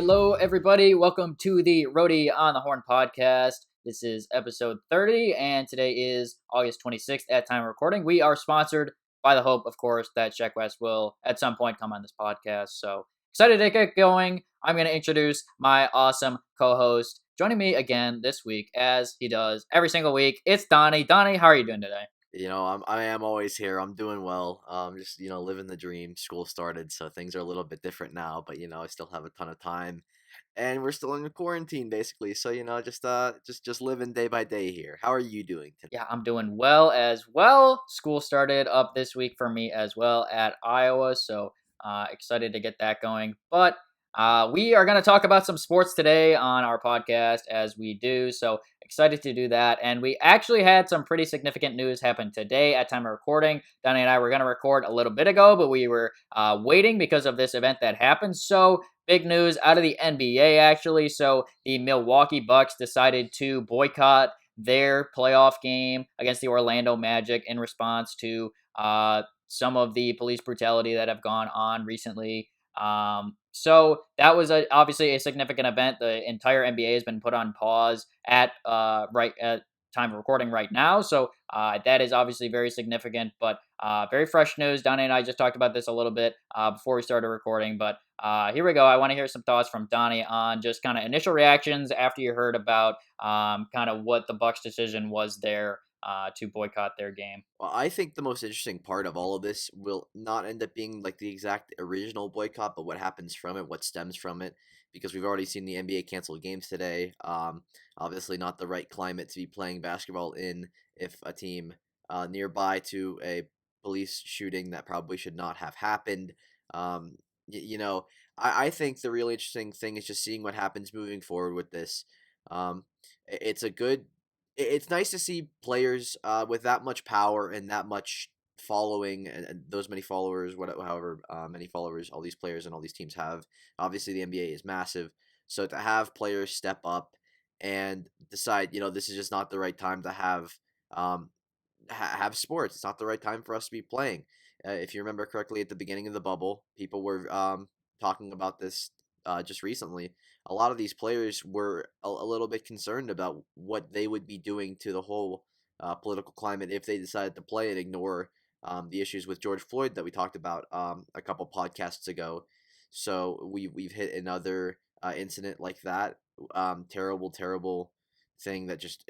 Hello, everybody. Welcome to the Roadie on the Horn podcast. This is episode 30, and today is August 26th at time of recording. We are sponsored by the hope, of course, that Check West will at some point come on this podcast. So excited to get going. I'm going to introduce my awesome co-host. Joining me again this week, as he does every single week, it's Donnie. Donnie, how are you doing today? I am always here. I'm doing well. Just living the dream. School started, so things are a little bit different now. But I still have a ton of time, and we're still in quarantine basically. So just living day by day here. How are you doing today? Yeah, I'm doing well as well. School started up this week for me as well at Iowa, so excited to get that going. But we are going to talk about some sports today on our podcast as we do. So excited to do that. And we actually had some pretty significant news happen today at time of recording. Donnie and I were going to record a little bit ago, but we were waiting because of this event that happened. So big news out of the NBA actually. So the Milwaukee Bucks decided to boycott their playoff game against the Orlando Magic in response to some of the police brutality that have gone on recently. So that was obviously a significant event. The entire NBA has been put on pause at right at time of recording right now. So that is obviously very significant, but very fresh news. Donnie and I just talked about this a little bit before we started recording, but here we go. I want to hear some thoughts from Donnie on just kind of initial reactions after you heard about kind of what the Bucks' decision was there to boycott their game. Well, I think the most interesting part of all of this will not end up being like the exact original boycott, but what happens from it, what stems from it, because we've already seen the NBA cancel games today. Obviously, not the right climate to be playing basketball in if a team nearby to a police shooting that probably should not have happened. Um, y- you know, I think the really interesting thing is just seeing what happens moving forward with this. It's a good it's nice to see players with that much power and that much following and those many followers, however many followers all these players and all these teams have. Obviously, the NBA is massive, so to have players step up and decide, this is just not the right time to um, have sports. It's not the right time for us to be playing. If you remember correctly, at the beginning of the bubble, people were talking about this just recently. A lot of these players were a little bit concerned about what they would be doing to the whole political climate if they decided to play and ignore the issues with George Floyd that we talked about a couple podcasts ago. So we've hit another incident like that. Terrible, terrible thing that just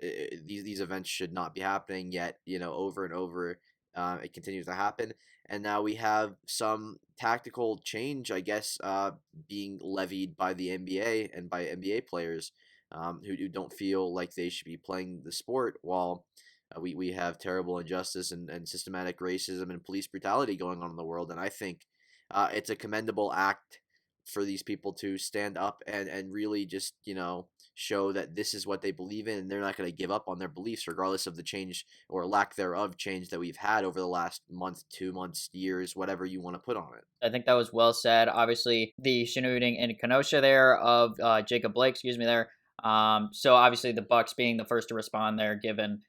these events should not be happening yet. Over and over, it continues to happen, and now we have some tactical change, I guess, being levied by the NBA and by NBA players who don't feel like they should be playing the sport while we have terrible injustice and systematic racism and police brutality going on in the world. And I think it's a commendable act for these people to stand up and really just show that this is what they believe in, and they're not going to give up on their beliefs regardless of the change or lack thereof change that we've had over the last month, 2 months, years, whatever you want to put on it. I think that was well said. Obviously, the shooting in Kenosha there of Jacob Blake, excuse me, there. So obviously the Bucks being the first to respond there, given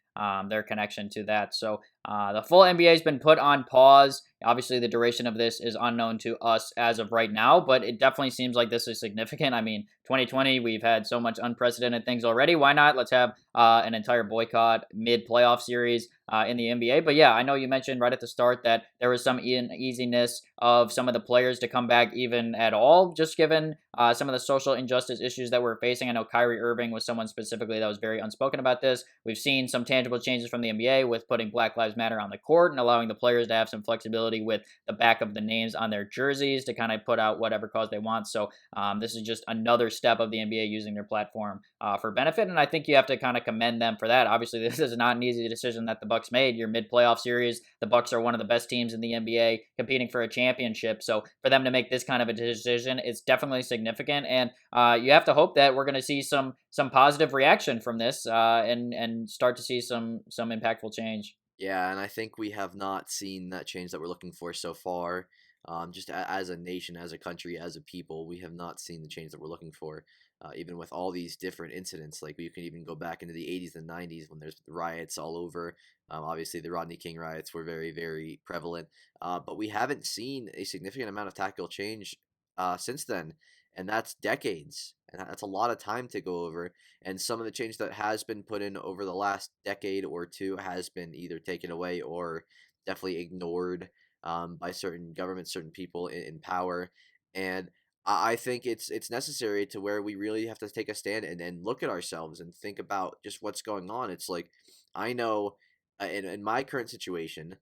their connection to that. So the full NBA has been put on pause. Obviously, the duration of this is unknown to us as of right now, but it definitely seems like this is significant. I mean, 2020, we've had so much unprecedented things already. Why not? Let's have an entire boycott mid playoff series in the NBA. But yeah, I know you mentioned right at the start that there was some uneasiness of some of the players to come back even at all, just given some of the social injustice issues that we're facing. I know Kyrie Irving was someone specifically that was very unspoken about this. We've seen some tangible changes from the NBA with putting Black Lives Matter on the court and allowing the players to have some flexibility with the back of the names on their jerseys to kind of put out whatever cause they want. So this is just another step of the NBA using their platform for benefit, and I think you have to kind of commend them for that. Obviously, this is not an easy decision that the Bucks made. Your mid-playoff series, the Bucks are one of the best teams in the NBA, competing for a championship. So for them to make this kind of a decision, it's definitely significant, and you have to hope that we're going to see some positive reaction from this and start to see some impactful change. Yeah, and I think we have not seen that change that we're looking for so far. Just as a nation, as a country, as a people, we have not seen the change that we're looking for. Even with all these different incidents, like we can even go back into the 80s and 90s when there's riots all over. Obviously, the Rodney King riots were very, very prevalent, but we haven't seen a significant amount of tactical change since then. and that's decades, and that's a lot of time to go over. And some of the change that has been put in over the last decade or two has been either taken away or definitely ignored by certain governments, certain people in power. And I think it's necessary to where we really have to take a stand and look at ourselves and think about just what's going on. It's like I know in my current situation,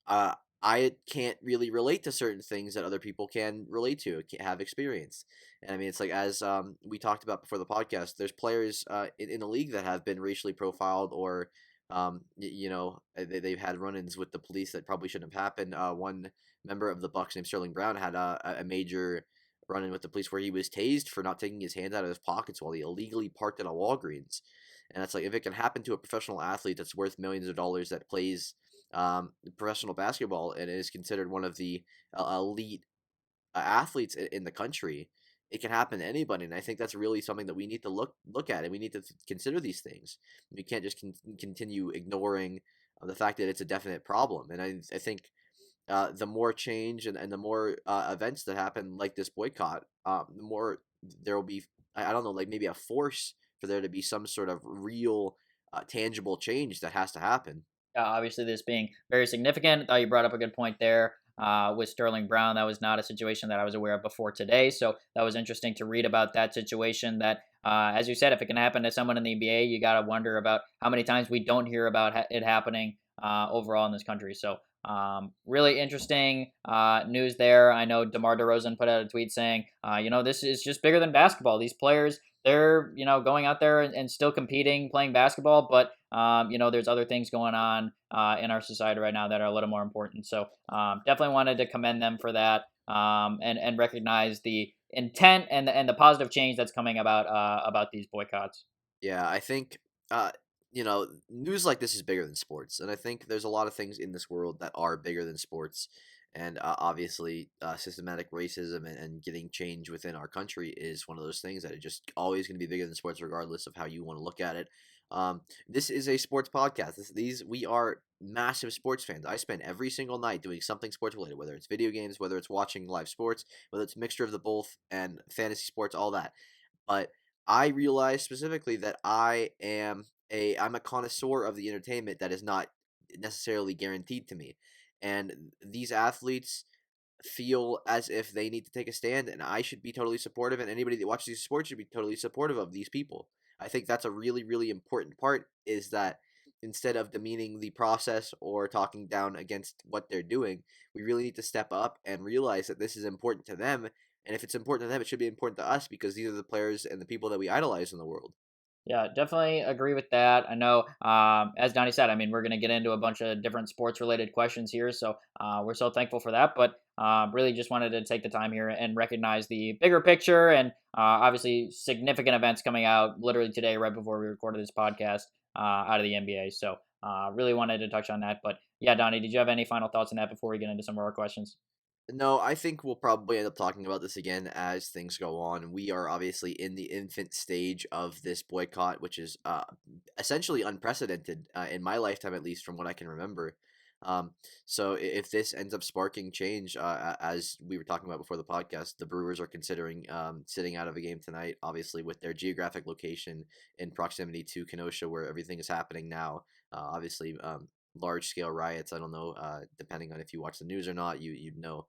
uh, I can't really relate to certain things that other people can relate to, have experienced. And I mean, it's like as we talked about before the podcast, there's players in the league that have been racially profiled or they've had run-ins with the police that probably shouldn't have happened. One member of the Bucks named Sterling Brown had a major run-in with the police where he was tased for not taking his hands out of his pockets while he illegally parked at a Walgreens. And it's like if it can happen to a professional athlete that's worth millions of dollars that plays professional basketball and is considered one of the elite athletes in the country, it can happen to anybody. And I think that's really something that we need to look at, and we need to consider these things. We can't just continue ignoring the fact that it's a definite problem. And I think the more change and the more events that happen like this boycott, the more there will be, I don't know, like maybe a force for there to be some sort of real tangible change that has to happen. Obviously, this being very significant. I thought you brought up a good point there with Sterling Brown. That was not a situation that I was aware of before today. So that was interesting to read about that situation. That, as you said, if it can happen to someone in the NBA, you got to wonder about how many times we don't hear about it happening overall in this country. So really interesting news there. I know DeMar DeRozan put out a tweet saying, this is just bigger than basketball. These players, they're going out there and still competing, playing basketball, but there's other things going on in our society right now that are a little more important. So definitely wanted to commend them for that and recognize the intent and the positive change that's coming about these boycotts. Yeah, I think news like this is bigger than sports, and I think there's a lot of things in this world that are bigger than sports. And obviously, systematic racism and getting change within our country is one of those things that are just always going to be bigger than sports, regardless of how you want to look at it. This is a sports podcast. We are massive sports fans. I spend every single night doing something sports related, whether it's video games, whether it's watching live sports, whether it's a mixture of the both and fantasy sports, all that. But I realized specifically that I'm a connoisseur of the entertainment that is not necessarily guaranteed to me. And these athletes feel as if they need to take a stand, and I should be totally supportive, and anybody that watches these sports should be totally supportive of these people. I think that's a really, really important part, is that instead of demeaning the process or talking down against what they're doing, we really need to step up and realize that this is important to them. And if it's important to them, it should be important to us because these are the players and the people that we idolize in the world. Yeah, definitely agree with that. I know, as Donnie said, I mean, we're going to get into a bunch of different sports related questions here. So we're so thankful for that. But really just wanted to take the time here and recognize the bigger picture and obviously significant events coming out literally today, right before we recorded this podcast out of the NBA. So really wanted to touch on that. But yeah, Donnie, did you have any final thoughts on that before we get into some of our questions? No, I think we'll probably end up talking about this again as things go on. We are obviously in the infant stage of this boycott, which is essentially unprecedented in my lifetime, at least from what I can remember. Um, so if this ends up sparking change, as we were talking about before the podcast, the Brewers are considering sitting out of a game tonight, obviously with their geographic location in proximity to Kenosha, where everything is happening now. Obviously, large scale riots. I don't know, depending on if you watch the news or not, you'd know.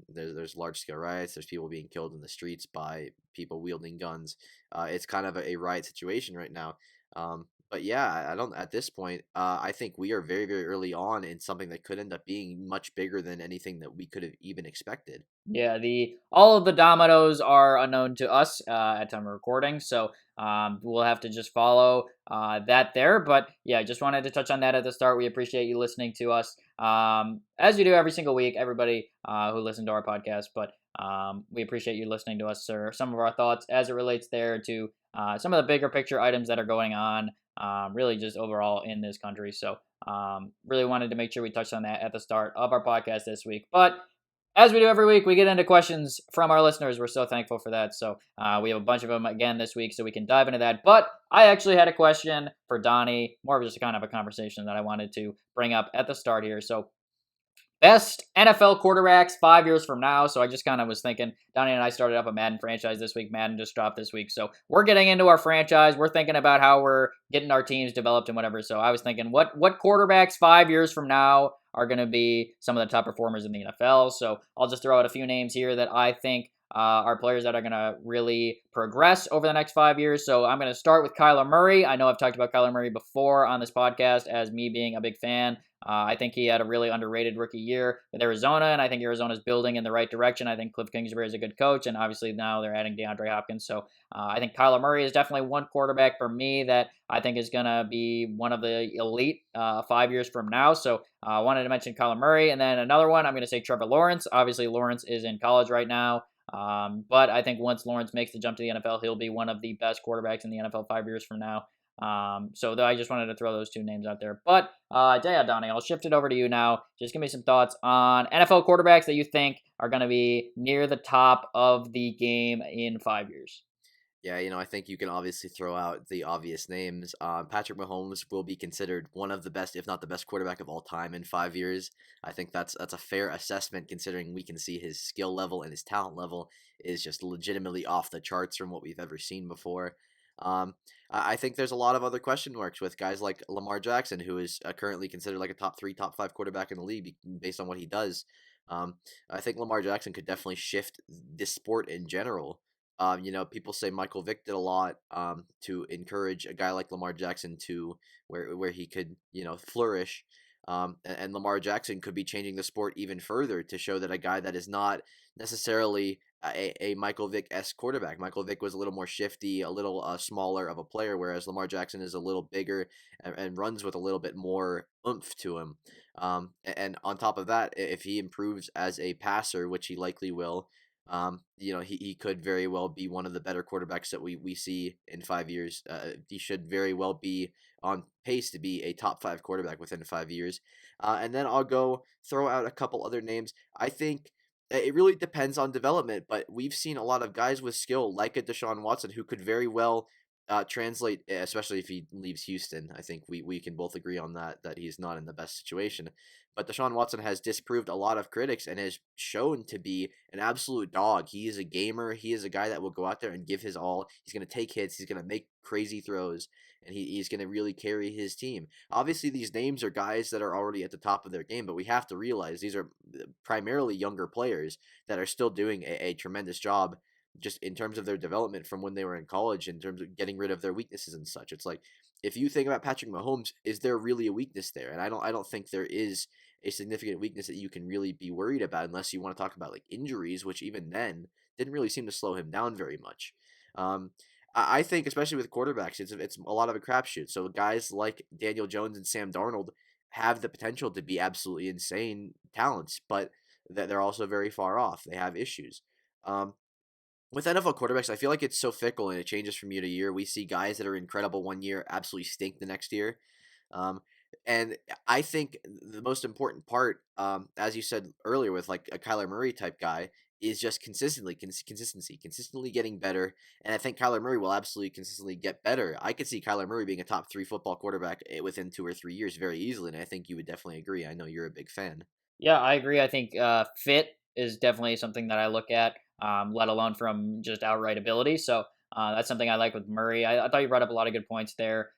There's large scale riots. There's people being killed in the streets by people wielding guns. It's kind of a riot situation right now. But yeah, I don't. At this point, I think we are very very early on in something that could end up being much bigger than anything that we could have even expected. Yeah, the all of the dominoes are unknown to us at time of recording, so we'll have to just follow that there. But yeah, just wanted to touch on that at the start. We appreciate you listening to us as you do every single week, everybody who listen to our podcast. But we appreciate you listening to us, sir. Some of our thoughts as it relates there to some of the bigger picture items that are going on, really just overall in this country. So really wanted to make sure we touched on that at the start of our podcast this week, but as we do every week, we get into questions from our listeners. We're so thankful for that. So we have a bunch of them again this week, so we can dive into that. But I actually had a question for Donnie, more of just kind of a conversation that I wanted to bring up at the start here. So best NFL quarterbacks 5 years from now. So I just kind of was thinking, Donnie and I started up a Madden franchise this week. Madden just dropped this week. So we're getting into our franchise. We're thinking about how we're getting our teams developed and whatever. So I was thinking, what quarterbacks 5 years from now are going to be some of the top performers in the NFL? So I'll just throw out a few names here that I think are players that are going to really progress over the next 5 years. So I'm going to start with Kyler Murray. I know I've talked about Kyler Murray before on this podcast as me being a big fan. I think he had a really underrated rookie year with Arizona, and I think Arizona's building in the right direction. I think Cliff Kingsbury is a good coach, and obviously now they're adding DeAndre Hopkins. So I think Kyler Murray is definitely one quarterback for me that I think is going to be one of the elite 5 years from now. So I wanted to mention Kyler Murray. And then another one, I'm going to say Trevor Lawrence. Obviously, Lawrence is in college right now. But I think once Lawrence makes the jump to the NFL, he'll be one of the best quarterbacks in the NFL 5 years from now. So I just wanted to throw those two names out there. But yeah, Donnie, I'll shift it over to you now. Just give me some thoughts on NFL quarterbacks that you think are going to be near the top of the game in 5 years. Yeah, I think you can obviously throw out the obvious names. Patrick Mahomes will be considered one of the best, if not the best, quarterback of all time in 5 years. I think that's a fair assessment, considering we can see his skill level and his talent level is just legitimately off the charts from what we've ever seen before. I think there's a lot of other question marks with guys like Lamar Jackson, who is currently considered like a top three, top five quarterback in the league based on what he does. Um, I think Lamar Jackson could definitely shift this sport in general. People say Michael Vick did a lot to encourage a guy like Lamar Jackson to where he could flourish. And Lamar Jackson could be changing the sport even further to show that a guy that is not necessarily a Michael Vick-esque quarterback. Michael Vick was a little more shifty, a little smaller of a player, whereas Lamar Jackson is a little bigger and runs with a little bit more oomph to him. And on top of that, if he improves as a passer, which he likely will, he could very well be one of the better quarterbacks that we see in 5 years. He should very well be on pace to be a top five quarterback within 5 years. And then I'll go throw out a couple other names. I think it really depends on development, but we've seen a lot of guys with skill, like a Deshaun Watson, who could very well translate, especially if he leaves Houston. I think we can both agree on that he's not in the best situation. But Deshaun Watson has disproved a lot of critics and has shown to be an absolute dog. He is a gamer. He is a guy that will go out there and give his all. He's going to take hits. He's going to make crazy throws, and he's going to really carry his team. Obviously, these names are guys that are already at the top of their game, but we have to realize these are primarily younger players that are still doing a tremendous job just in terms of their development from when they were in college, in terms of getting rid of their weaknesses and such. It's like, if you think about Patrick Mahomes, is there really a weakness there? And I don't think there is a significant weakness that you can really be worried about, unless you want to talk about like injuries, which even then didn't really seem to slow him down very much. I think, especially with quarterbacks, it's a lot of a crapshoot. So guys like Daniel Jones and Sam Darnold have the potential to be absolutely insane talents, but that they're also very far off. They have issues. Um, with NFL quarterbacks, I feel like it's so fickle and it changes from year to year. We see guys that are incredible one year absolutely stink the next year. Um, and I think the most important part, as you said earlier, with like a Kyler Murray type guy, is just consistently getting better. And I think Kyler Murray will absolutely consistently get better. I could see Kyler Murray being a top three football quarterback within 2 or 3 years very easily. And I think you would definitely agree. I know you're a big fan. Yeah, I agree. I think fit is definitely something that I look at, let alone from just outright ability. So that's something I like with Murray. I thought you brought up a lot of good points there,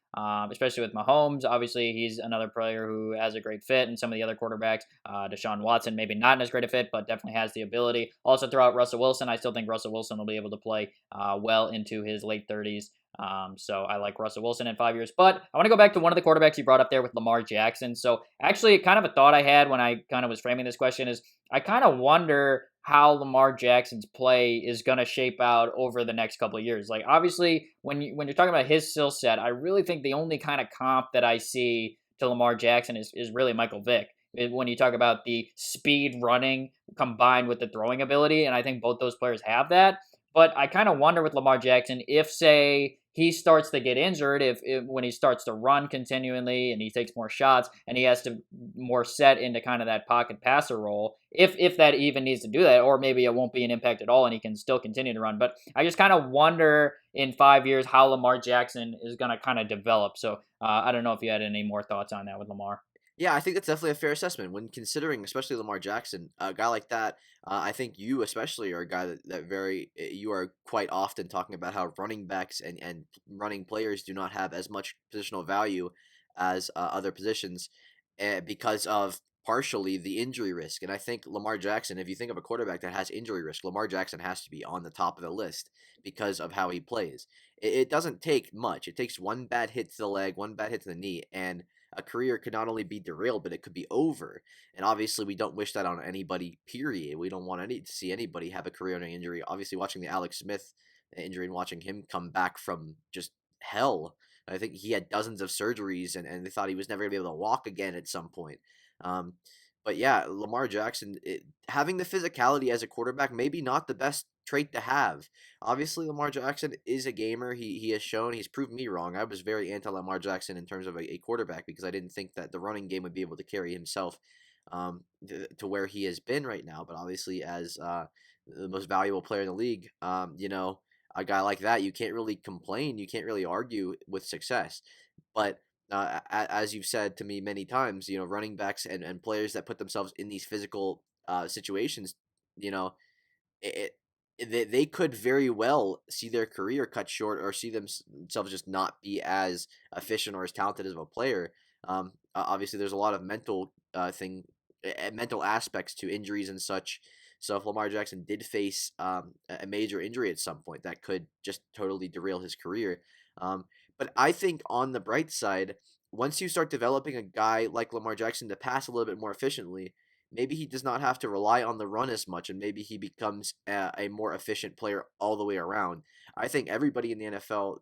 especially with Mahomes. Obviously, he's another player who has a great fit, and some of the other quarterbacks, Deshaun Watson, maybe not as great a fit, but definitely has the ability. Also, throw out Russell Wilson. I still think Russell Wilson will be able to play well into his late 30s. So I like Russell Wilson in 5 years. But I want to go back to one of the quarterbacks you brought up there with Lamar Jackson. So actually, kind of a thought I had when I kind of was framing this question is I kind of wonder how Lamar Jackson's play is going to shape out over the next couple of years. Like obviously, when you're talking about his skill set, I really think the only kind of comp that I see to Lamar Jackson is really Michael Vick. When you talk about the speed running combined with the throwing ability, and I think both those players have that. But I kind of wonder with Lamar Jackson if, say, he starts to get injured, if when he starts to run continually and he takes more shots and he has to more set into kind of that pocket passer role, if that even needs to do that, or maybe it won't be an impact at all and he can still continue to run. But I just kind of wonder in 5 years how Lamar Jackson is going to kind of develop. So I don't know if you had any more thoughts on that with Lamar. Yeah, I think that's definitely a fair assessment when considering, especially Lamar Jackson, a guy like that. I think you especially are a guy that you are quite often talking about how running backs and running players do not have as much positional value as other positions because of partially the injury risk. And I think Lamar Jackson, if you think of a quarterback that has injury risk, Lamar Jackson has to be on the top of the list because of how he plays. It doesn't take much. It takes one bad hit to the leg, one bad hit to the knee, and a career could not only be derailed, but it could be over. And obviously, we don't wish that on anybody. Period. We don't want to see anybody have a career-ending injury. Obviously, watching the Alex Smith injury and watching him come back from just hell. I think he had dozens of surgeries, and they thought he was never gonna be able to walk again at some point. Um, but yeah, Lamar Jackson having the physicality as a quarterback maybe not the best trait to have. Obviously, Lamar Jackson is a gamer. He has shown he's proved me wrong. I was very anti Lamar Jackson in terms of a quarterback because I didn't think that the running game would be able to carry himself to where he has been right now. But obviously, as the most valuable player in the league, a guy like that, you can't really complain. You can't really argue with success. But as you've said to me many times, running backs and players that put themselves in these physical situations, you know, it, they could very well see their career cut short or see themselves just not be as efficient or as talented as a player. Obviously, there's a lot of mental aspects to injuries and such. So if Lamar Jackson did face a major injury at some point, that could just totally derail his career. Um, but I think on the bright side, once you start developing a guy like Lamar Jackson to pass a little bit more efficiently, maybe he does not have to rely on the run as much, and maybe he becomes a more efficient player all the way around. I think everybody in the NFL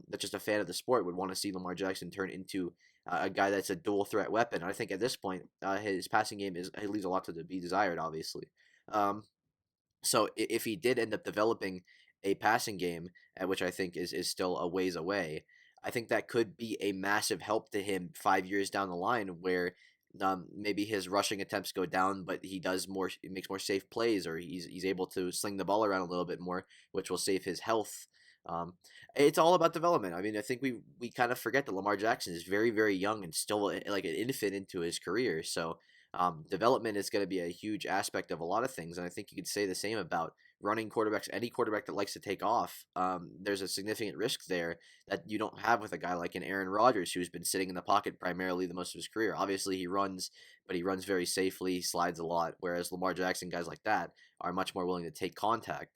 that's just a fan of the sport would want to see Lamar Jackson turn into a guy that's a dual threat weapon. I think at this point, his passing game is he leaves a lot to be desired, obviously. Um, so if he did end up developing a passing game, which I think is still a ways away, I think that could be a massive help to him 5 years down the line, where maybe his rushing attempts go down, but he makes more safe plays, or he's able to sling the ball around a little bit more, which will save his health. Um, it's all about development. I mean, I think we kind of forget that Lamar Jackson is very very young and still like an infant into his career. So development is going to be a huge aspect of a lot of things, and I think you could say the same about running quarterbacks. Any quarterback that likes to take off, there's a significant risk there that you don't have with a guy like an Aaron Rodgers, who's been sitting in the pocket primarily the most of his career. Obviously, he runs, but he runs very safely, he slides a lot, whereas Lamar Jackson, guys like that, are much more willing to take contact.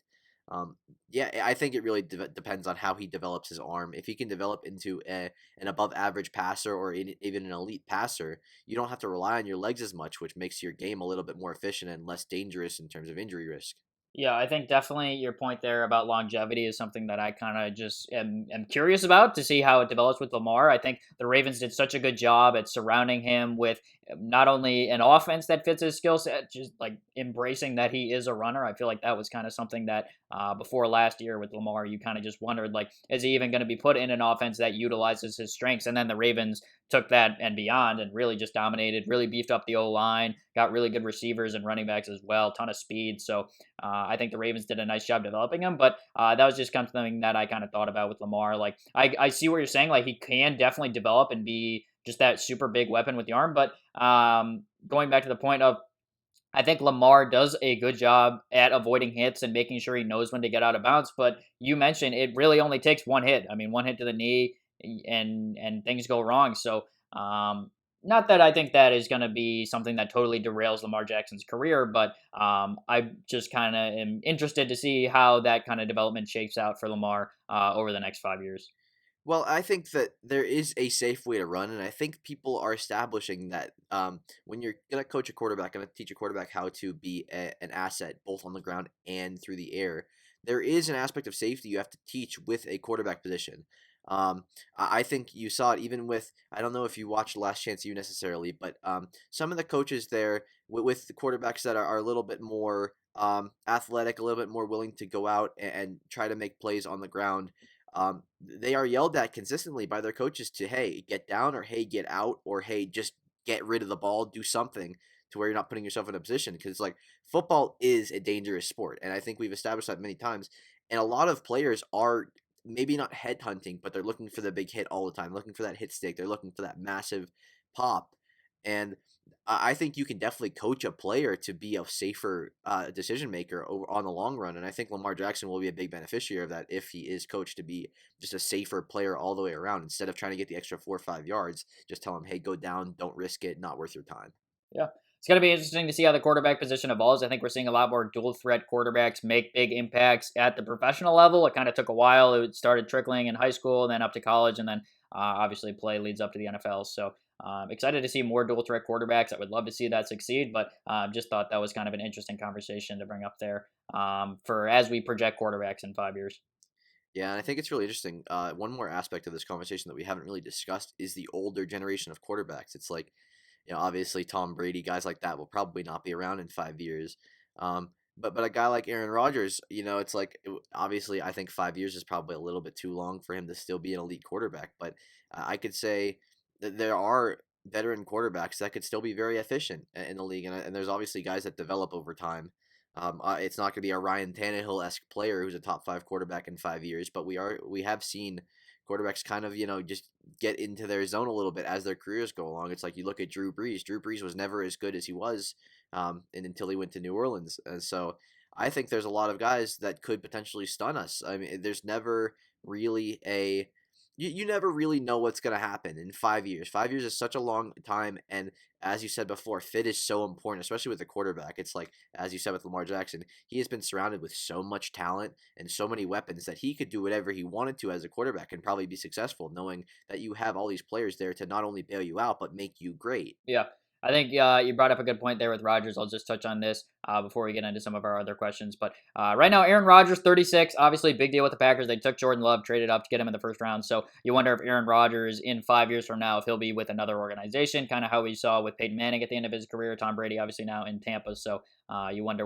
Um, yeah, I think it really depends on how he develops his arm. If he can develop into an above average passer or even an elite passer, you don't have to rely on your legs as much, which makes your game a little bit more efficient and less dangerous in terms of injury risk. Yeah, I think definitely your point there about longevity is something that I kind of just am curious about to see how it develops with Lamar. I think the Ravens did such a good job at surrounding him with not only an offense that fits his skill set, just like embracing that he is a runner. I feel like that was kind of something that before last year with Lamar, you kind of just wondered, like, is he even going to be put in an offense that utilizes his strengths? And then the Ravens took that and beyond and really just dominated, really beefed up the O line, got really good receivers and running backs as well, ton of speed. So I think the Ravens did a nice job developing him, but that was just kind of something that I kind of thought about with Lamar. Like, I see what you're saying. Like, he can definitely develop and be just that super big weapon with the arm. But going back to the point of, I think Lamar does a good job at avoiding hits and making sure he knows when to get out of bounds. But you mentioned it really only takes one hit. I mean, one hit to the knee, and things go wrong. So not that I think that is going to be something that totally derails Lamar Jackson's career, but I just kind of am interested to see how that kind of development shapes out for Lamar over the next 5 years. Well, I think that there is a safe way to run, and I think people are establishing that when you're gonna coach a quarterback, gonna teach a quarterback how to be an asset both on the ground and through the air. There is an aspect of safety you have to teach with a quarterback position. I think you saw it even with, I don't know if you watched Last Chance U necessarily, but some of the coaches there with the quarterbacks that are a little bit more athletic, a little bit more willing to go out and try to make plays on the ground, they are yelled at consistently by their coaches to, hey, get down, or hey, get out, or hey, just get rid of the ball, do something to where you're not putting yourself in a position. Because like football is a dangerous sport, and I think we've established that many times. And a lot of players are maybe not headhunting, but they're looking for the big hit all the time, looking for that hit stick. They're looking for that massive pop. And I think you can definitely coach a player to be a safer decision maker on the long run. And I think Lamar Jackson will be a big beneficiary of that if he is coached to be just a safer player all the way around. Instead of trying to get the extra 4 or 5 yards, just tell him, hey, go down, don't risk it, not worth your time. Yeah. It's going to be interesting to see how the quarterback position evolves. I think we're seeing a lot more dual threat quarterbacks make big impacts at the professional level. It kind of took a while. It started trickling in high school, then up to college, and then obviously play leads up to the NFL. So excited to see more dual threat quarterbacks. I would love to see that succeed, but just thought that was kind of an interesting conversation to bring up there for as we project quarterbacks in 5 years. Yeah, and I think it's really interesting. One more aspect of this conversation that we haven't really discussed is the older generation of quarterbacks. It's like, obviously Tom Brady, guys like that will probably not be around in 5 years. But a guy like Aaron Rodgers, it's like obviously I think 5 years is probably a little bit too long for him to still be an elite quarterback. But I could say that there are veteran quarterbacks that could still be very efficient in the league, and there's obviously guys that develop over time. It's not going to be a Ryan Tannehill esque player who's a top five quarterback in 5 years, but we have seen quarterbacks kind of just get into their zone a little bit as their careers go along. It's like you look at Drew Brees. Drew Brees was never as good as he was, and until he went to New Orleans. And so I think there's a lot of guys that could potentially stun us. I mean, there's never really a you never really know what's going to happen in 5 years. 5 years is such a long time, and as you said before, fit is so important, especially with the quarterback. It's like, as you said with Lamar Jackson, he has been surrounded with so much talent and so many weapons that he could do whatever he wanted to as a quarterback and probably be successful, knowing that you have all these players there to not only bail you out but make you great. Yeah. I think you brought up a good point there with Rodgers. I'll just touch on this before we get into some of our other questions. But right now, Aaron Rodgers, 36, obviously big deal with the Packers. They took Jordan Love, traded up to get him in the first round. So you wonder if Aaron Rodgers in 5 years from now, if he'll be with another organization, kind of how we saw with Peyton Manning at the end of his career. Tom Brady, obviously now in Tampa. So you wonder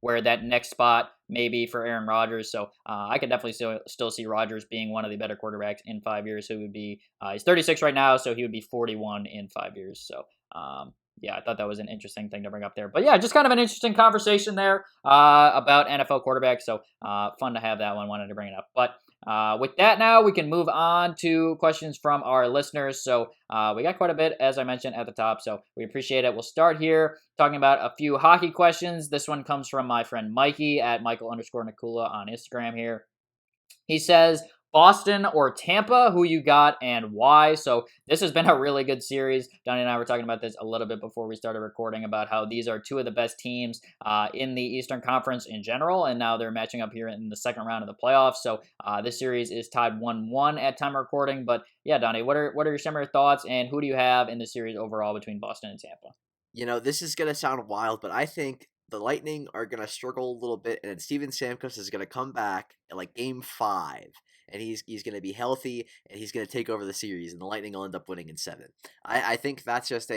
where that next spot may be for Aaron Rodgers. So I could definitely still see Rodgers being one of the better quarterbacks in 5 years. Who would be he's 36 right now, so he would be 41 in 5 years. So yeah, I thought that was an interesting thing to bring up there. But yeah, just kind of an interesting conversation there about NFL quarterbacks. So fun to have that one. Wanted to bring it up. But with that, now we can move on to questions from our listeners. So we got quite a bit, as I mentioned at the top. So we appreciate it. We'll start here talking about a few hockey questions. This one comes from my friend Mikey at Michael_Nakula on Instagram here. He says, Boston or Tampa, who you got and why? So this has been a really good series. Donnie and I were talking about this a little bit before we started recording about how these are two of the best teams in the Eastern Conference in general, and now they're matching up here in the second round of the playoffs. So this series is tied 1-1 at time of recording. But yeah, Donnie, what are your similar thoughts, and who do you have in the series overall between Boston and Tampa? This is going to sound wild, but I think the Lightning are going to struggle a little bit, and then Steven Stamkos is going to come back at like game 5, and he's going to be healthy, and he's going to take over the series, and the Lightning will end up winning in 7. I think that's just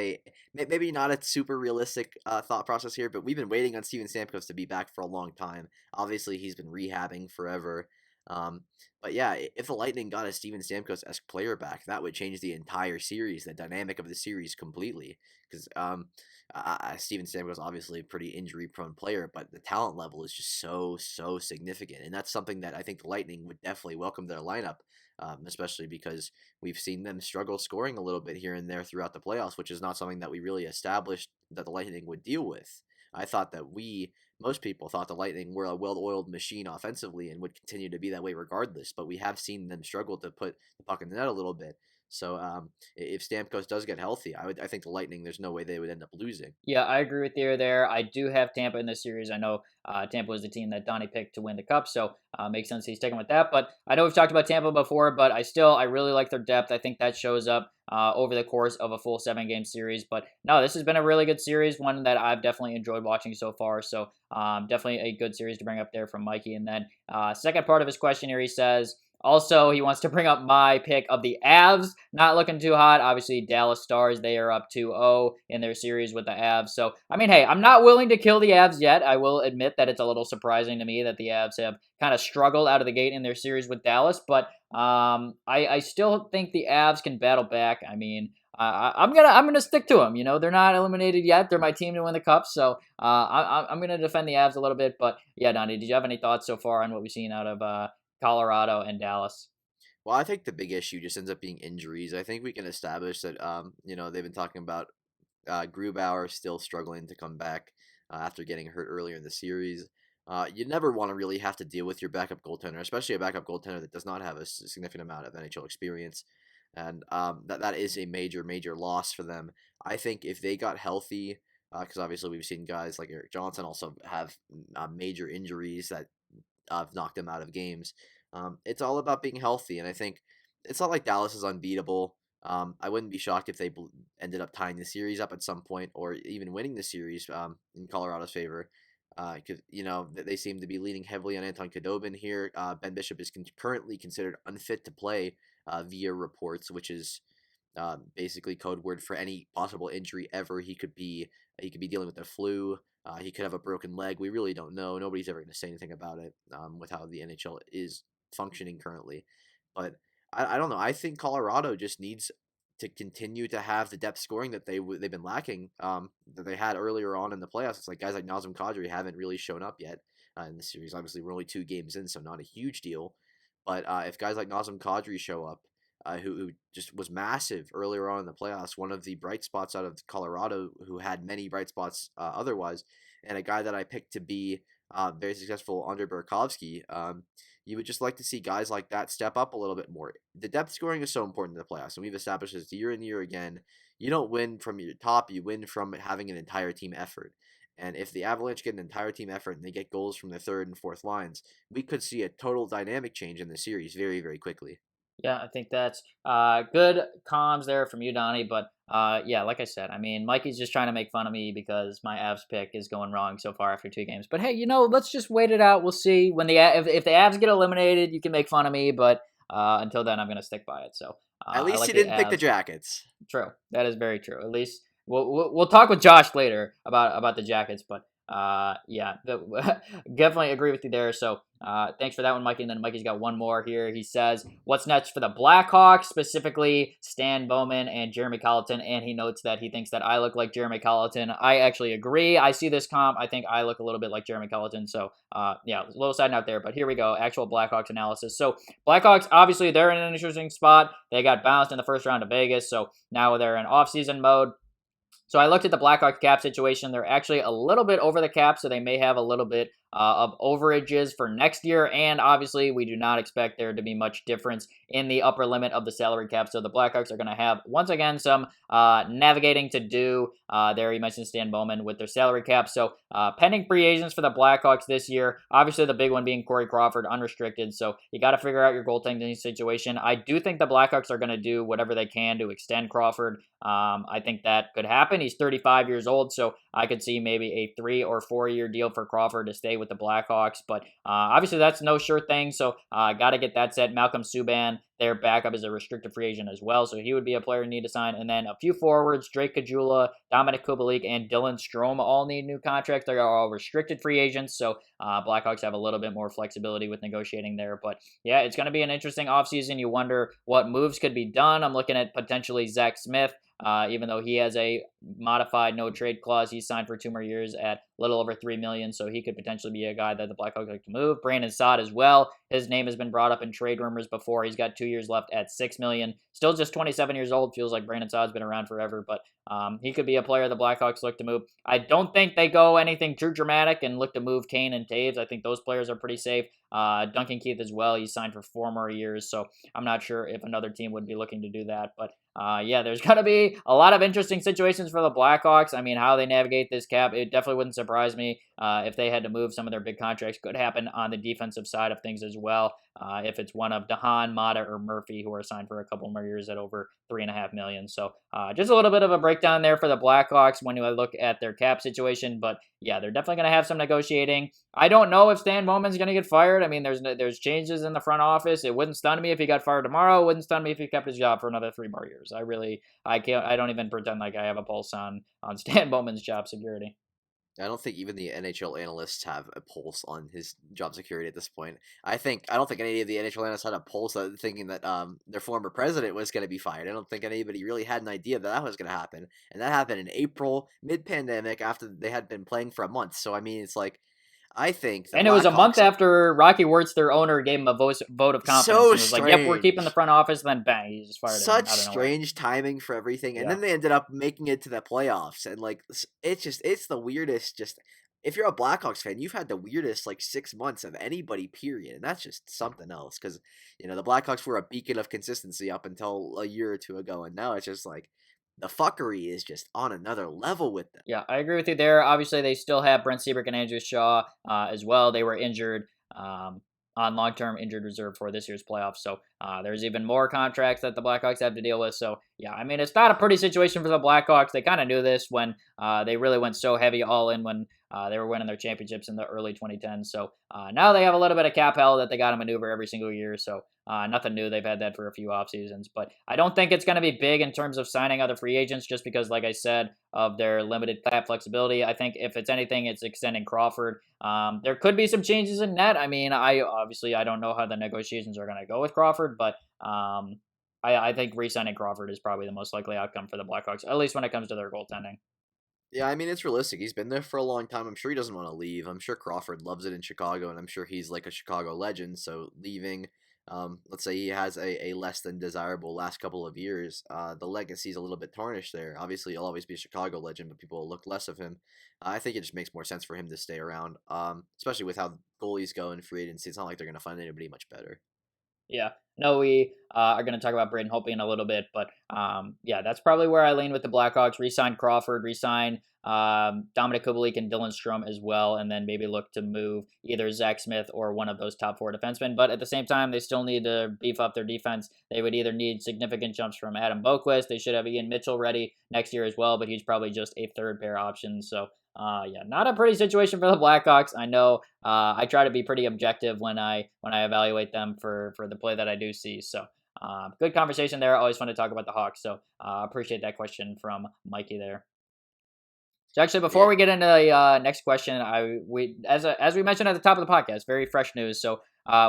maybe not a super realistic thought process here, but we've been waiting on Steven Stamkos to be back for a long time. Obviously, he's been rehabbing forever. Um, but yeah, if the Lightning got a Steven Stamkos-esque player back, that would change the entire series, the dynamic of the series completely. Because Steven Stamkos obviously a pretty injury-prone player, but the talent level is just so significant, and that's something that I think the Lightning would definitely welcome their lineup, especially because we've seen them struggle scoring a little bit here and there throughout the playoffs, which is not something that we really established that the Lightning would deal with. I thought that most people thought the Lightning were a well-oiled machine offensively and would continue to be that way regardless, but we have seen them struggle to put the puck in the net a little bit. So if Stamkos does get healthy, I think the Lightning, there's no way they would end up losing. Yeah, I agree with you there. I do have Tampa in this series. I know Tampa was the team that Donnie picked to win the cup, so makes sense he's sticking with that. But I know we've talked about Tampa before, but I really like their depth. I think that shows up over the course of a full 7-game series. But no, this has been a really good series, one that I've definitely enjoyed watching so far. So definitely a good series to bring up there from Mikey. And then second part of his question here, he says, also, he wants to bring up my pick of the Avs. Not looking too hot. Obviously, Dallas Stars, they are up 2-0 in their series with the Avs. So, I mean, hey, I'm not willing to kill the Avs yet. I will admit that it's a little surprising to me that the Avs have kind of struggled out of the gate in their series with Dallas. But I still think the Avs can battle back. I mean, I'm gonna stick to them. They're not eliminated yet. They're my team to win the cup. So I'm gonna defend the Avs a little bit. But yeah, Donnie, did you have any thoughts so far on what we've seen out of Colorado and Dallas? Well, I think the big issue just ends up being injuries. I think we can establish that, they've been talking about Grubauer still struggling to come back after getting hurt earlier in the series. You never want to really have to deal with your backup goaltender, especially a backup goaltender that does not have a significant amount of NHL experience, and that is a major loss for them. I think if they got healthy, because obviously we've seen guys like Eric Johnson also have major injuries that knocked them out of games. It's all about being healthy, and I think it's not like Dallas is unbeatable. I wouldn't be shocked if they ended up tying the series up at some point, or even winning the series in Colorado's favor. Because they seem to be leaning heavily on Anton Khudobin here. Ben Bishop is currently considered unfit to play via reports, which is basically code word for any possible injury ever. He could be dealing with the flu. He could have a broken leg. We really don't know. Nobody's ever going to say anything about it with how the NHL is functioning currently. But I don't know. I think Colorado just needs to continue to have the depth scoring that they've been lacking that they had earlier on in the playoffs. It's like guys like Nazem Kadri haven't really shown up yet in the series. Obviously, we're only 2 games in, so not a huge deal. But if guys like Nazem Kadri show up, who just was massive earlier on in the playoffs, one of the bright spots out of Colorado, who had many bright spots otherwise, and a guy that I picked to be very successful under Burakovsky. You would just like to see guys like that step up a little bit more. The depth scoring is so important in the playoffs, and we've established this year and year again. You don't win from your top, you win from having an entire team effort. And if the Avalanche get an entire team effort and they get goals from their third and fourth lines, we could see a total dynamic change in the series very quickly. Yeah, I think that's good comms there from you, Donnie. But yeah, like I said, I mean, Mikey's just trying to make fun of me because my Avs pick is going wrong so far after 2 games. But hey, let's just wait it out. We'll see when if the Avs get eliminated, you can make fun of me. But until then, I'm gonna stick by it. So At I least like he the didn't pick the Avs. Jackets. True, that is very true. At least we'll talk with Josh later about the Jackets. But yeah, definitely agree with you there. So thanks for that one, Mikey. And then Mikey's got one more here. He says, "What's next for the Blackhawks, specifically Stan Bowman and Jeremy Colleton?" And he notes that he thinks that I look like Jeremy Colleton. I actually agree. I see this comp. I think I look a little bit like Jeremy Colleton. So yeah, a little side note there. But here we go. Actual Blackhawks analysis. So Blackhawks, obviously, they're in an interesting spot. They got bounced in the first round of Vegas, so now they're in off-season mode. So I looked at the Blackhawks cap situation. They're actually a little bit over the cap, so they may have a little bit of overages for next year. And obviously, we do not expect there to be much difference in the upper limit of the salary cap. So the Blackhawks are going to have, once again, some navigating to do. There, you mentioned Stan Bowman with their salary cap. So pending free agents for the Blackhawks this year. Obviously, the big one being Corey Crawford, unrestricted. So you got to figure out your goaltending situation. I do think the Blackhawks are going to do whatever they can to extend Crawford. I think that could happen. He's 35 years old, so I could see maybe a 3 or 4 year deal for Crawford to stay with the Blackhawks. But obviously, that's no sure thing. So got to get that set. Malcolm Subban, their backup, is a restricted free agent as well, so he would be a player you need to sign. And then a few forwards: Drake Kajula, Dominic Kubalik, and Dylan Strome all need new contracts. They are all restricted free agents, so Blackhawks have a little bit more flexibility with negotiating there. But yeah, it's going to be an interesting offseason. You wonder what moves could be done. I'm looking at potentially Zach Smith. Even though he has a modified no trade clause, he's signed for 2 more years at a little over $3 million, so he could potentially be a guy that the Blackhawks like to move. Brandon Saad as well. His name has been brought up in trade rumors before. He's got 2 years left at $6 million. Still just 27 years old. Feels like Brandon Saad's been around forever, but he could be a player the Blackhawks look to move. I don't think they go anything too dramatic and look to move Kane and Taves. I think those players are pretty safe. Duncan Keith as well. He's signed for 4 more years, so I'm not sure if another team would be looking to do that, but yeah, there's going to be a lot of interesting situations for the Blackhawks. I mean, how they navigate this cap, it definitely wouldn't surprise me if they had to move some of their big contracts. Could happen on the defensive side of things as well. If it's one of DeHaan, Mata, or Murphy who are signed for a couple more years at over $3.5 million. So just a little bit of a breakdown there for the Blackhawks when you look at their cap situation. But yeah, they're definitely going to have some negotiating. I don't know if Stan Bowman's going to get fired. I mean, there's changes in the front office. It wouldn't stun me if he got fired tomorrow. It wouldn't stun me if he kept his job for another 3 more years. I don't even pretend like I have a pulse on Stan Bowman's job security. I don't think even the NHL analysts have a pulse on his job security at this point. I don't think any of the NHL analysts had a pulse thinking that their former president was going to be fired. I don't think anybody really had an idea that was going to happen, and that happened in April, mid-pandemic, after they had been playing for a month. So I mean, it's like I think the And it was a month Blackhawks. after Rocky Wirtz, their owner, gave him a vote of confidence So and was like, "Yep, we're keeping the strange. front office." Then bang, he just fired him Such out of nowhere. strange timing for everything, and Yeah. then they ended up making it to the playoffs, and like it's the weirdest. Just if you're a Blackhawks fan, you've had the weirdest like 6 months of anybody, period, and that's just something else. Because the Blackhawks were a beacon of consistency up until a year or two ago, and now it's just like the fuckery is just on another level with them. Yeah, I agree with you there. Obviously, they still have Brent Seabrook and Andrew Shaw as well. They were injured on long-term injured reserve for this year's playoffs. So there's even more contracts that the Blackhawks have to deal with. So yeah, I mean, it's not a pretty situation for the Blackhawks. They kind of knew this when they really went so heavy all in when they were winning their championships in the early 2010s. So now they have a little bit of cap hell that they got to maneuver every single year. So nothing new. They've had that for a few off seasons, but I don't think it's going to be big in terms of signing other free agents, just because, like I said, of their limited cap flexibility. I think if it's anything, it's extending Crawford. There could be some changes in net. I mean, I don't know how the negotiations are going to go with Crawford, but I think re-signing Crawford is probably the most likely outcome for the Blackhawks, at least when it comes to their goaltending. Yeah, I mean, it's realistic. He's been there for a long time. I'm sure he doesn't want to leave. I'm sure Crawford loves it in Chicago, and I'm sure he's like a Chicago legend. So leaving, let's say he has a less than desirable last couple of years, the legacy's a little bit tarnished there. Obviously, he'll always be a Chicago legend, but people will look less of him. I think it just makes more sense for him to stay around, especially with how goalies go in free agency. It's not like they're going to find anybody much better. Yeah. No, we are going to talk about Braden Holtby in a little bit, but yeah, that's probably where I lean with the Blackhawks. Resign Crawford, resign Dominic Kubalik and Dylan Strom as well, and then maybe look to move either Zach Smith or one of those top four defensemen. But at the same time, they still need to beef up their defense. They would either need significant jumps from Adam Boquist. They should have Ian Mitchell ready next year as well, but he's probably just a third pair option. So yeah, not a pretty situation for the Blackhawks. I know I try to be pretty objective when I evaluate them for the play that I do see. So good conversation there. Always fun to talk about the Hawks. So appreciate that question from Mikey there. So actually, before Yeah, we get into the next question, as we mentioned at the top of the podcast, very fresh news. So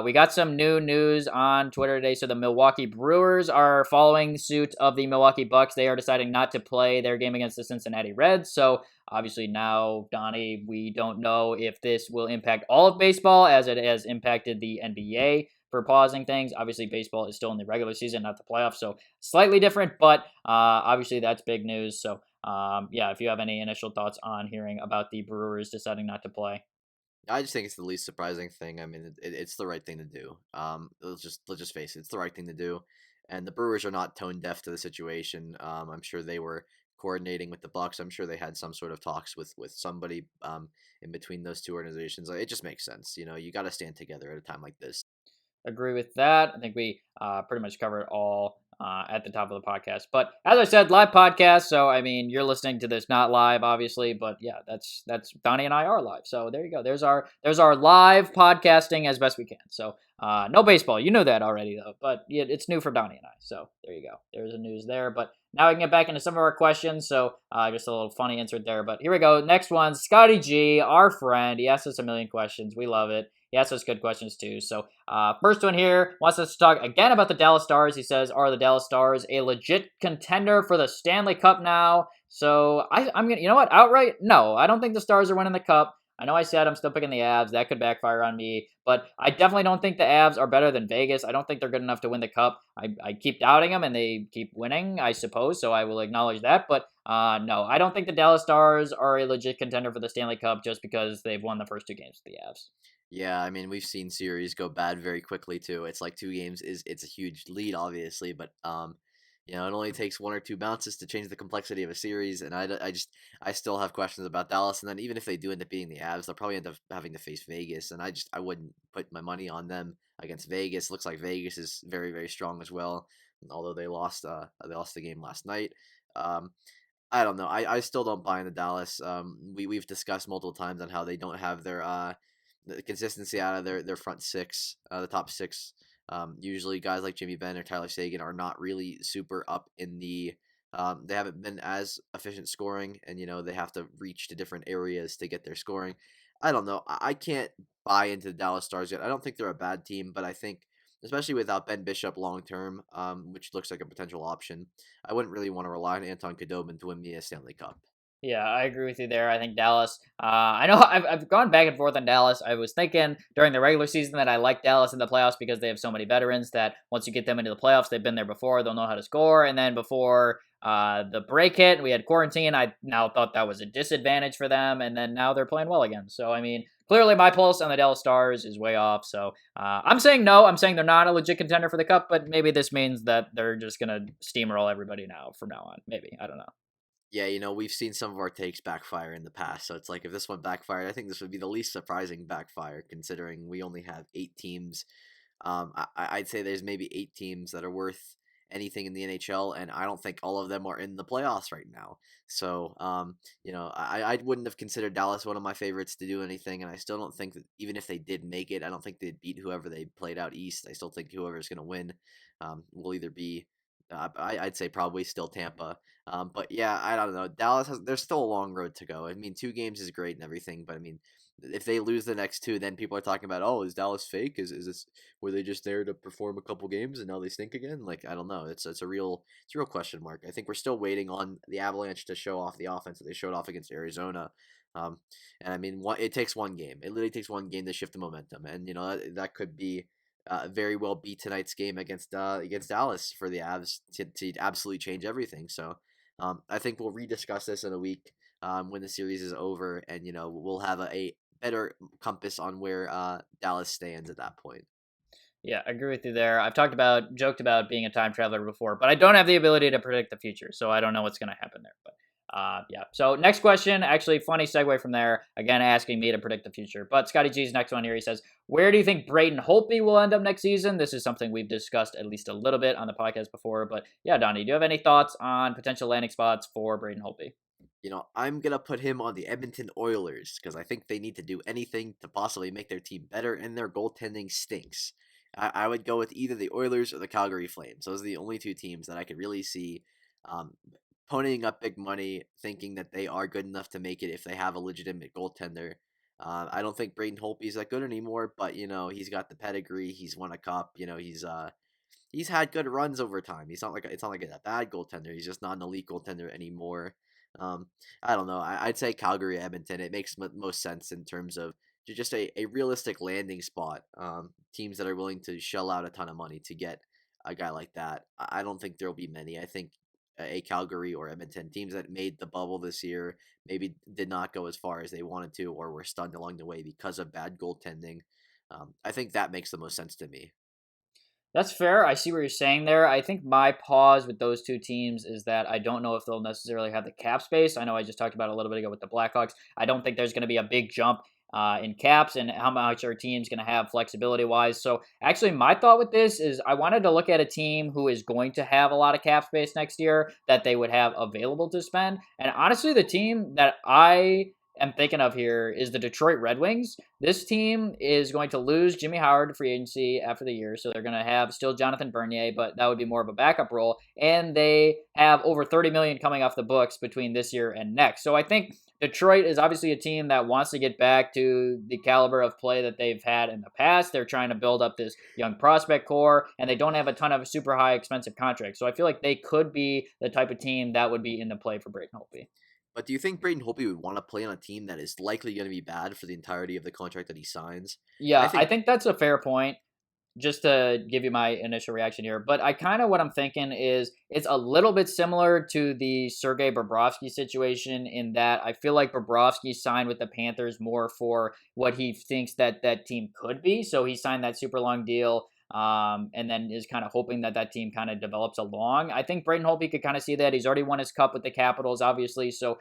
we got some new news on Twitter today. So the Milwaukee Brewers are following suit of the Milwaukee Bucks. They are deciding not to play their game against the Cincinnati Reds. So obviously now, Donnie, we don't know if this will impact all of baseball as it has impacted the NBA for pausing things. Obviously, baseball is still in the regular season, not the playoffs, so slightly different. But obviously, that's big news. So yeah, if you have any initial thoughts on hearing about the Brewers deciding not to play. I just think it's the least surprising thing. I mean, it's the right thing to do. Let's just face it, it's the right thing to do, and the Brewers are not tone deaf to the situation. I'm sure they were coordinating with the Bucks. I'm sure they had some sort of talks with somebody in between those two organizations. It just makes sense. You got to stand together at a time like this. Agree with that. I think we pretty much covered all at the top of the podcast. But as I said, live podcast. So I mean, you're listening to this not live, obviously, but yeah, that's Donnie and I are live. So there you go. There's our live podcasting as best we can. So no baseball. You know that already though, but yeah, it's new for Donnie and I. So there you go. There's a news there. But now we can get back into some of our questions. So just a little funny insert there. But here we go. Next one, Scotty G, our friend. He asked us a million questions. We love it. He asked us good questions too. So first one here wants us to talk again about the Dallas Stars. He says, "Are the Dallas Stars a legit contender for the Stanley Cup now?" So I'm gonna, you know what, outright, no. I don't think the Stars are winning the Cup. I know I said I'm still picking the Avs. That could backfire on me, but I definitely don't think the Avs are better than Vegas. I don't think they're good enough to win the Cup. I keep doubting them, and they keep winning, I suppose. So I will acknowledge that. But no, I don't think the Dallas Stars are a legit contender for the Stanley Cup just because they've won the first two games with the Avs. Yeah, I mean, we've seen series go bad very quickly too. It's like 2 games is it's a huge lead, obviously, but it only takes one or two bounces to change the complexity of a series. And I still have questions about Dallas. And then even if they do end up beating the Avs, they'll probably end up having to face Vegas. And I wouldn't put my money on them against Vegas. Looks like Vegas is very very strong as well. Although they lost the game last night. Um, I don't know. I still don't buy into Dallas. We've discussed multiple times on how they don't have their the consistency out of their front six, the top six. Usually, guys like Jimmy Benn or Tyler Sagan are not really super up in the. They haven't been as efficient scoring, and they have to reach to different areas to get their scoring. I don't know. I can't buy into the Dallas Stars yet. I don't think they're a bad team, but I think, especially without Ben Bishop long term, which looks like a potential option, I wouldn't really want to rely on Anton Khudobin to win me a Stanley Cup. Yeah, I agree with you there. I think Dallas. I know I've gone back and forth on Dallas. I was thinking during the regular season that I like Dallas in the playoffs because they have so many veterans that once you get them into the playoffs, they've been there before. They'll know how to score. And then before the break hit, we had quarantine. I now thought that was a disadvantage for them, and then now they're playing well again. So I mean, clearly my pulse on the Dallas Stars is way off. So I'm saying no. I'm saying they're not a legit contender for the cup, but maybe this means that they're just gonna steamroll everybody now from now on. Maybe I don't know. Yeah, you know, we've seen some of our takes backfire in the past, so it's like if this one backfired, I think this would be the least surprising backfire, considering we only have 8 teams. I'd say there's maybe 8 teams that are worth anything in the NHL, and I don't think all of them are in the playoffs right now. So, you know, I wouldn't have considered Dallas one of my favorites to do anything, and I still don't think that even if they did make it, I don't think they'd beat whoever they played out east. I still think whoever's going to win will either be, I'd say probably still Tampa. But yeah, I don't know. Dallas has there's still a long road to go. I mean, 2 games is great and everything, but I mean, if they lose the next two, then people are talking about, oh, is Dallas fake? Is this were they just there to perform a couple games and now they stink again? Like I don't know. It's a real question mark. I think we're still waiting on the Avalanche to show off the offense that they showed off against Arizona. Um, and I mean, it takes one game. It literally takes one game to shift the momentum, and you know that could be very well be tonight's game against Dallas for the Avs to absolutely change everything. So I think we'll rediscuss this in a week when the series is over, and you know we'll have a better compass on where Dallas stands at that point. Yeah, I agree with you there. I've joked about being a time traveler before, but I don't have the ability to predict the future, so I don't know what's going to happen there. But yeah. So next question, actually, funny segue from there. Again, asking me to predict the future. But Scotty G's next one here. He says, "Where do you think Braden Holtby will end up next season?" This is something we've discussed at least a little bit on the podcast before. But yeah, Donnie, do you have any thoughts on potential landing spots for Braden Holtby? You know, I'm gonna put him on the Edmonton Oilers because I think they need to do anything to possibly make their team better, and their goaltending stinks. I would go with either the Oilers or the Calgary Flames. Those are the only 2 teams that I could really see um, ponying up big money, thinking that they are good enough to make it if they have a legitimate goaltender. I don't think Braden Holtby is that good anymore, but you know he's got the pedigree. He's won a cup. You know he's had good runs over time. It's not like a bad goaltender. He's just not an elite goaltender anymore. Um, I don't know. I'd say Calgary, Edmonton. It makes most sense in terms of just a realistic landing spot. Teams that are willing to shell out a ton of money to get a guy like that. I don't think there'll be many. I think a Calgary or Edmonton teams that made the bubble this year maybe did not go as far as they wanted to, or were stunned along the way because of bad goaltending. I think that makes the most sense to me. That's fair. I see what you're saying there. I think my pause with those two teams is that I don't know if they'll necessarily have the cap space. I know I just talked about it a little bit ago with the Blackhawks. I don't think there's going to be a big jump in caps and how much our team's going to have flexibility wise. So, actually, my thought with this is I wanted to look at a team who is going to have a lot of cap space next year that they would have available to spend. And honestly, the team that I am thinking of here is the Detroit Red Wings. This team is going to lose Jimmy Howard to free agency after the year, so they're going to have still Jonathan Bernier, but that would be more of a backup role. And they have over 30 million coming off the books between this year and next. So I think Detroit is obviously a team that wants to get back to the caliber of play that they've had in the past. They're trying to build up this young prospect core, and they don't have a ton of super high expensive contracts. So I feel like they could be the type of team that would be in the play for Braden Holtby. But do you think Braden Holtby would want to play on a team that is likely going to be bad for the entirety of the contract that he signs? I Yeah, I think think that's a fair point. Just to give you my initial reaction here, but I kind of what I'm thinking is it's a little bit similar to the Sergei Bobrovsky situation in that I feel like Bobrovsky signed with the Panthers more for what he thinks that that team could be. So he signed that super long deal. And then is kind of hoping that that team kind of develops along. I think Braden Holtby could kind of see that. He's already won his cup with the Capitals, obviously. So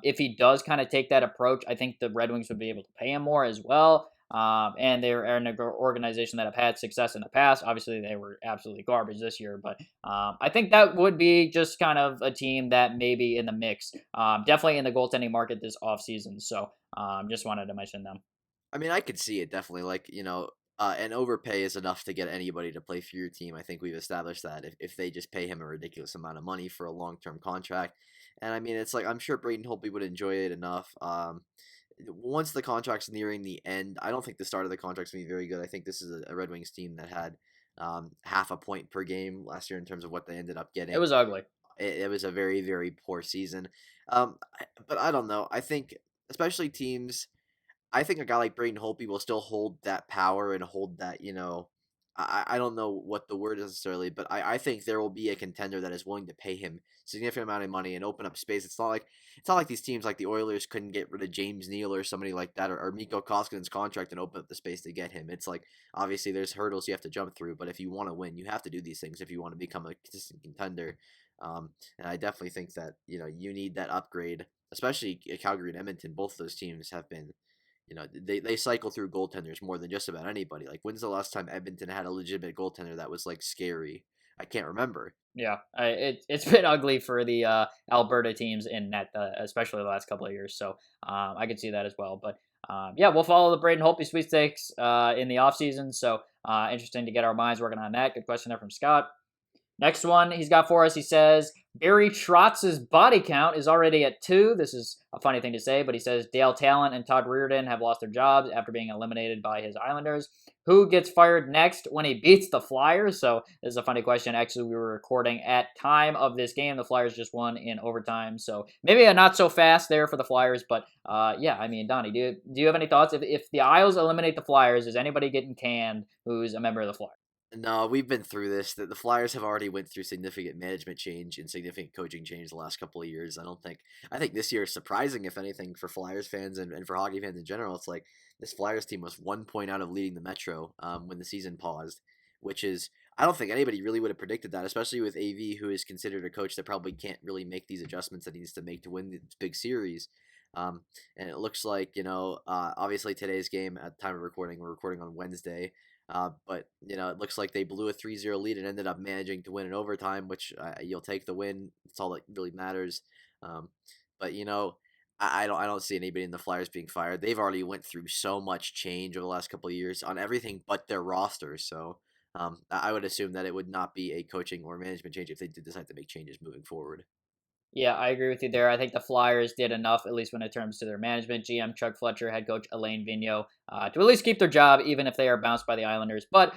if he does kind of take that approach, I think the Red Wings would be able to pay him more as well. And they're an organization that have had success in the past. Obviously, they were absolutely garbage this year, but I think that would be just kind of a team that may be in the mix. Definitely in the goaltending market this offseason. So just wanted to mention them. I mean, I could see it definitely. Like, you know, an overpay is enough to get anybody to play for your team. I think we've established that if they just pay him a ridiculous amount of money for a long term contract. And I mean, it's like I'm sure Braden Holtby would enjoy it enough. Once the contract's nearing the end, I don't think the start of the contract's gonna be very good. I think this is a Red Wings team that had half a point per game last year in terms of what they ended up It getting. was ugly. It was a very, very poor season. But I don't know. I think, especially teams, I think a guy like Braden Holtby will still hold that power and hold that, I don't know what the word is necessarily, but I think there will be a contender that is willing to pay him significant amount of money and open up space. It's not like these teams like the Oilers couldn't get rid of James Neal or somebody like that, or Mikko Koskinen's contract and open up the space to get him. It's like obviously there's hurdles you have to jump through, but if you want to win, you have to do these things if you want to become a consistent contender. And I definitely think that you need that upgrade, especially Calgary and Edmonton. Both of those teams have been they cycle through goaltenders more than just about anybody. Like, when's the last time Edmonton had a legitimate goaltender that was like scary? I can't remember. Yeah, it's been ugly for the Alberta teams in net, especially the last couple of years. So I can see that as well. But yeah, we'll follow the Braden Holtby sweepstakes in the offseason. So interesting to get our minds working on that. Good question there from Scott. Next one he's got for us, he says, Barry Trotz's body count is already at 2. This is a funny thing to say, but he says Dale Talent and Todd Reardon have lost their jobs after being eliminated by his Islanders. Who gets fired next when he beats the Flyers? So this is a funny question. Actually, we were recording at time of this game. The Flyers just won in overtime. So maybe a not so fast there for the Flyers. But yeah, I mean, Donnie, do you have any thoughts? If the Isles eliminate the Flyers, is anybody getting canned who's a member of the Flyers? No, we've been through this. The Flyers have already went through significant management change and significant coaching change the last couple of years. I think this year is surprising, if anything, for Flyers fans and for hockey fans in general. It's like this Flyers team was 1 point out of leading the Metro when the season paused, which is I don't think anybody really would have predicted that, especially with AV, who is considered a coach that probably can't really make these adjustments that he needs to make to win this big series. Um, and it looks like obviously today's game at the time of recording, we're recording on Wednesday. But it looks like they blew a 3-0 lead and ended up managing to win in overtime, which you'll take the win. That's all that really matters. Um, but I don't see anybody in the Flyers being fired. They've already went through so much change over the last couple of years on everything but their roster. So I would assume that it would not be a coaching or management change if they did decide to make changes moving forward. Yeah, I agree with you there. I think the Flyers did enough, at least when it comes to their management. GM Chuck Fletcher, head coach Elaine Vigneault, to at least keep their job, even if they are bounced by the Islanders. But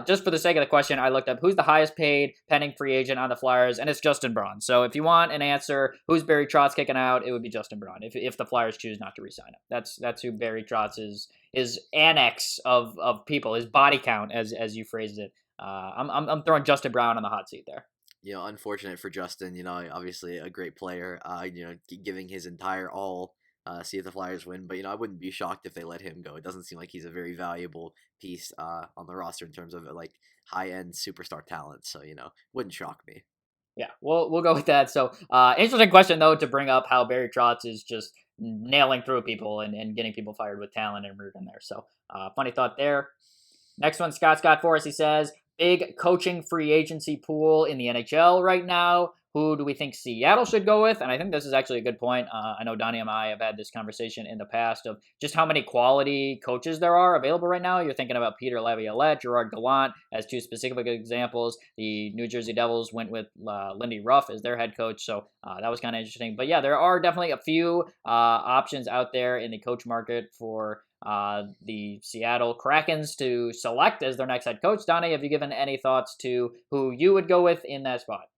just for the sake of the question, I looked up who's the highest paid pending free agent on the Flyers, and it's Justin Braun. So if you want an answer, who's Barry Trotz kicking out, it would be Justin Braun if the Flyers choose not to resign him. That's who Barry Trotz is. His annex of people, his body count, as you phrased it. I'm throwing Justin Braun on the hot seat there. Unfortunate for Justin. Obviously a great player. Giving his entire all. See if the Flyers win, but I wouldn't be shocked if they let him go. It doesn't seem like he's a very valuable piece on the roster in terms of like high end superstar talent. So wouldn't shock me. Yeah, we'll go with that. So, interesting question though to bring up how Barry Trotz is just nailing through people and getting people fired with talent and root in there. So, funny thought there. Next one, Scott's got for us. He says, big coaching free agency pool in the NHL right now. Who do we think Seattle should go with? And I think this is actually a good point. I know Donnie and I have had this conversation in the past of just how many quality coaches there are available right now. You're thinking about Peter Laviolette, Gerard Gallant as two specific examples. The New Jersey Devils went with Lindy Ruff as their head coach, so that was kind of interesting. But yeah, there are definitely a few options out there in the coach market for the Seattle Krakens to select as their next head coach. Donnie, have you given any thoughts to who you would go with in that spot?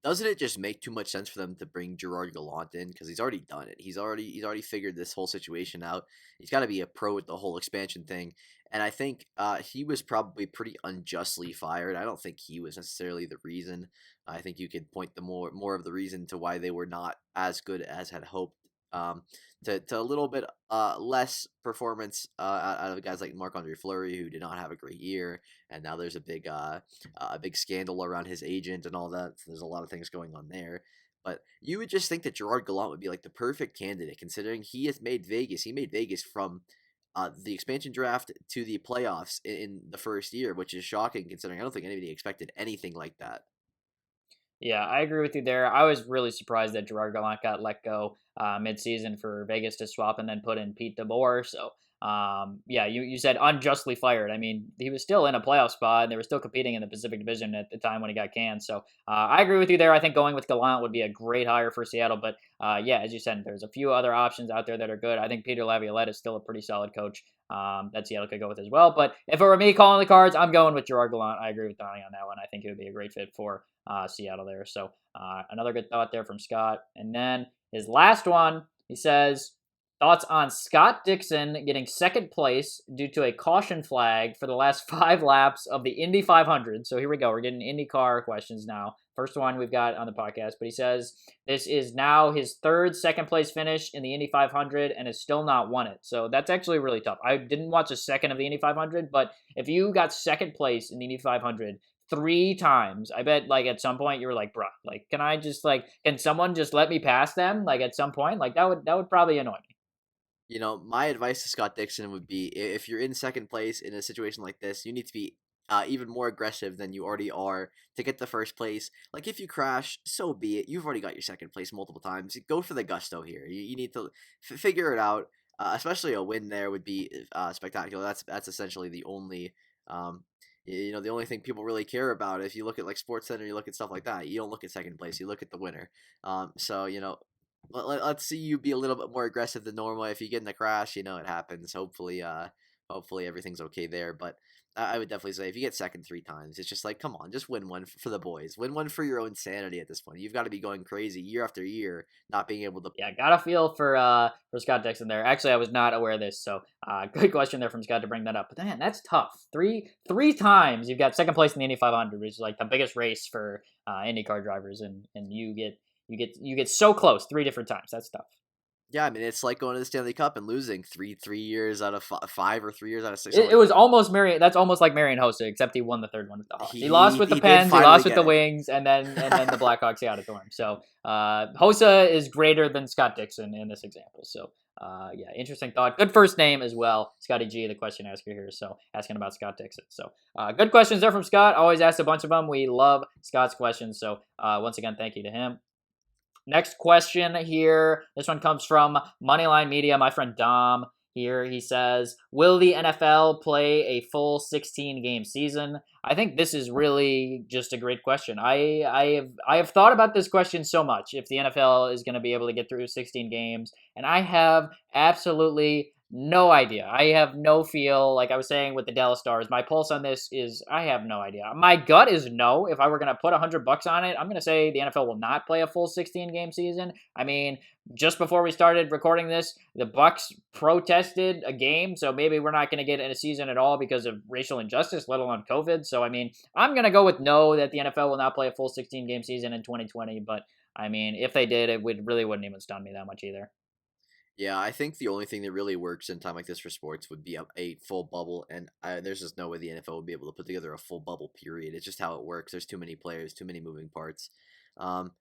Doesn't it just make too much sense for them to bring Gerard Gallant in because he's already done it? He's already figured this whole situation out. He's got to be a pro with the whole expansion thing, and I think he was probably pretty unjustly fired. I don't think he was necessarily the reason. I think you could point the more of the reason to why they were not as good as had hoped. Um, to a little bit less performance out of guys like Marc Andre Fleury, who did not have a great year, and now there's a big scandal around his agent and all that. So there's a lot of things going on there. But you would just think that Gerard Gallant would be like the perfect candidate, considering he has made Vegas. He made Vegas from the expansion draft to the playoffs in the first year, which is shocking considering I don't think anybody expected anything like that. Yeah, I agree with you there. I was really surprised that Gerard Gallant got let go midseason for Vegas to swap and then put in Pete DeBoer. So Yeah, you said unjustly fired. I mean, he was still in a playoff spot, and they were still competing in the Pacific Division at the time when he got canned. So I agree with you there. I think going with Gallant would be a great hire for Seattle. But yeah, as you said, there's a few other options out there that are good. I think Peter Laviolette is still a pretty solid coach that Seattle could go with as well. But if it were me calling the cards, I'm going with Gerard Gallant. I agree with Donnie on that one. I think it would be a great fit for Seattle there. So another good thought there from Scott. And then his last one, he says, thoughts on Scott Dixon getting second place due to a caution flag for the last 5 laps of the Indy 500. So here we go. We're getting IndyCar questions now. First one we've got on the podcast. But he says this is now his third second place finish in the Indy 500 and has still not won it. So that's actually really tough. I didn't watch a second of the Indy 500, but if you got second place in the Indy 500 3 times, I bet like at some point you were like, bruh, like can I just like can someone just let me pass them? Like at some point, like that would probably annoy me. My advice to Scott Dixon would be if you're in second place in a situation like this, you need to be even more aggressive than you already are to get the first place. Like, if you crash, so be it. You've already got your second place multiple times. Go for the gusto here. You need to figure it out. Especially a win there would be spectacular. That's essentially the only. The only thing people really care about. If you look at like Sports Center, you look at stuff like that. You don't look at second place. You look at the winner. So let's see you be a little bit more aggressive than normal. If you get in a crash, it happens. Hopefully everything's okay there. But I would definitely say if you get second 3 times, it's just like, come on, just win one for the boys. Win one for your own sanity at this point. You've got to be going crazy year after year, not being able to. Yeah, got a feel for Scott Dixon there. Actually, I was not aware of this, so good question there from Scott to bring that up. But man, that's tough. Three times you've got second place in the Indy 500, which is like the biggest race for IndyCar drivers, and you get so close 3 different times. That's tough. Yeah, I mean, it's like going to the Stanley Cup and losing 3 years out of 5 or 3 years out of 6. It Something was like almost Marion. That's almost like Marion Hossa, except he won the third one with the that. Hawks. He He lost he, with the he did Pens. He finally lost with get the it. Wings, and then the Blackhawks got it to him. So Hossa is greater than Scott Dixon in this example. So yeah, interesting thought. Good first name as well, Scotty G, the question asker here. So asking about Scott Dixon. So good questions there from Scott. Always ask a bunch of them. We love Scott's questions. So once again, thank you to him. Next question here. This one comes from Moneyline Media, my friend Dom. Here he says, will the NFL play a full 16 game season? I think this is really just a great question. I have thought about this question so much, if the NFL is going to be able to get through 16 games, and I have absolutely no idea. I have no feel. Like I was saying with the Dallas Stars, my pulse on this is I have no idea. My gut is no. If I were going to put $100 on it, I'm going to say the NFL will not play a full 16 game season. I mean, just before we started recording this, the Bucks protested a game, so maybe we're not going to get in a season at all because of racial injustice, let alone COVID. So I mean, I'm going to go with no, that the NFL will not play a full 16 game season in 2020. But I mean, if they did, it wouldn't even stun me that much either. Yeah, I think the only thing that really works in time like this for sports would be a full bubble, and there's just no way the NFL would be able to put together a full bubble. Period. It's just how it works. There's too many players, too many moving parts. Um,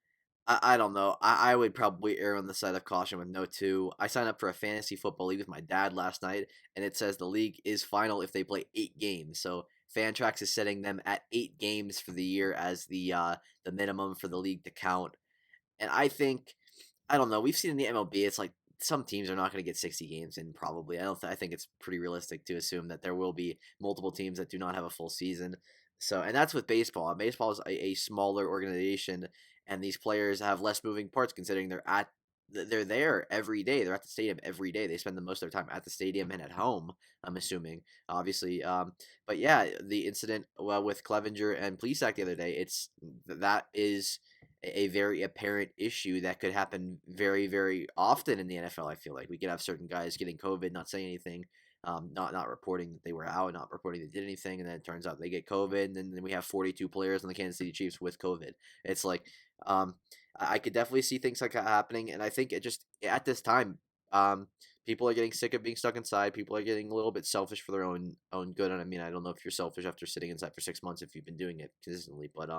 I don't know. I would probably err on the side of caution with no two. I signed up for a fantasy football league with my dad last night, and it says the league is final if they play 8 games. So Fantrax is setting them at 8 games for the year as the minimum for the league to count. And I don't know. We've seen in the MLB, it's like some teams are not going to get 60 games in. Probably, I don't. I think it's pretty realistic to assume that there will be multiple teams that do not have a full season. So, and that's with baseball. Baseball is a smaller organization, and these players have less moving parts considering they're there every day. They're at the stadium every day. They spend the most of their time at the stadium and at home. I'm assuming, obviously. But yeah, the incident with Clevenger and Plesac the other day. That is a very apparent issue that could happen very, very often in the NFL. I feel like we could have certain guys getting COVID, not saying anything, not reporting that they were out, not reporting they did anything, and then it turns out they get COVID, and then we have 42 players on the Kansas City Chiefs with COVID. It's like, I could definitely see things like that happening, and I think it just at this time, people are getting sick of being stuck inside. People are getting a little bit selfish for their own good, and I mean, I don't know if you're selfish after sitting inside for 6 months if you've been doing it consistently, but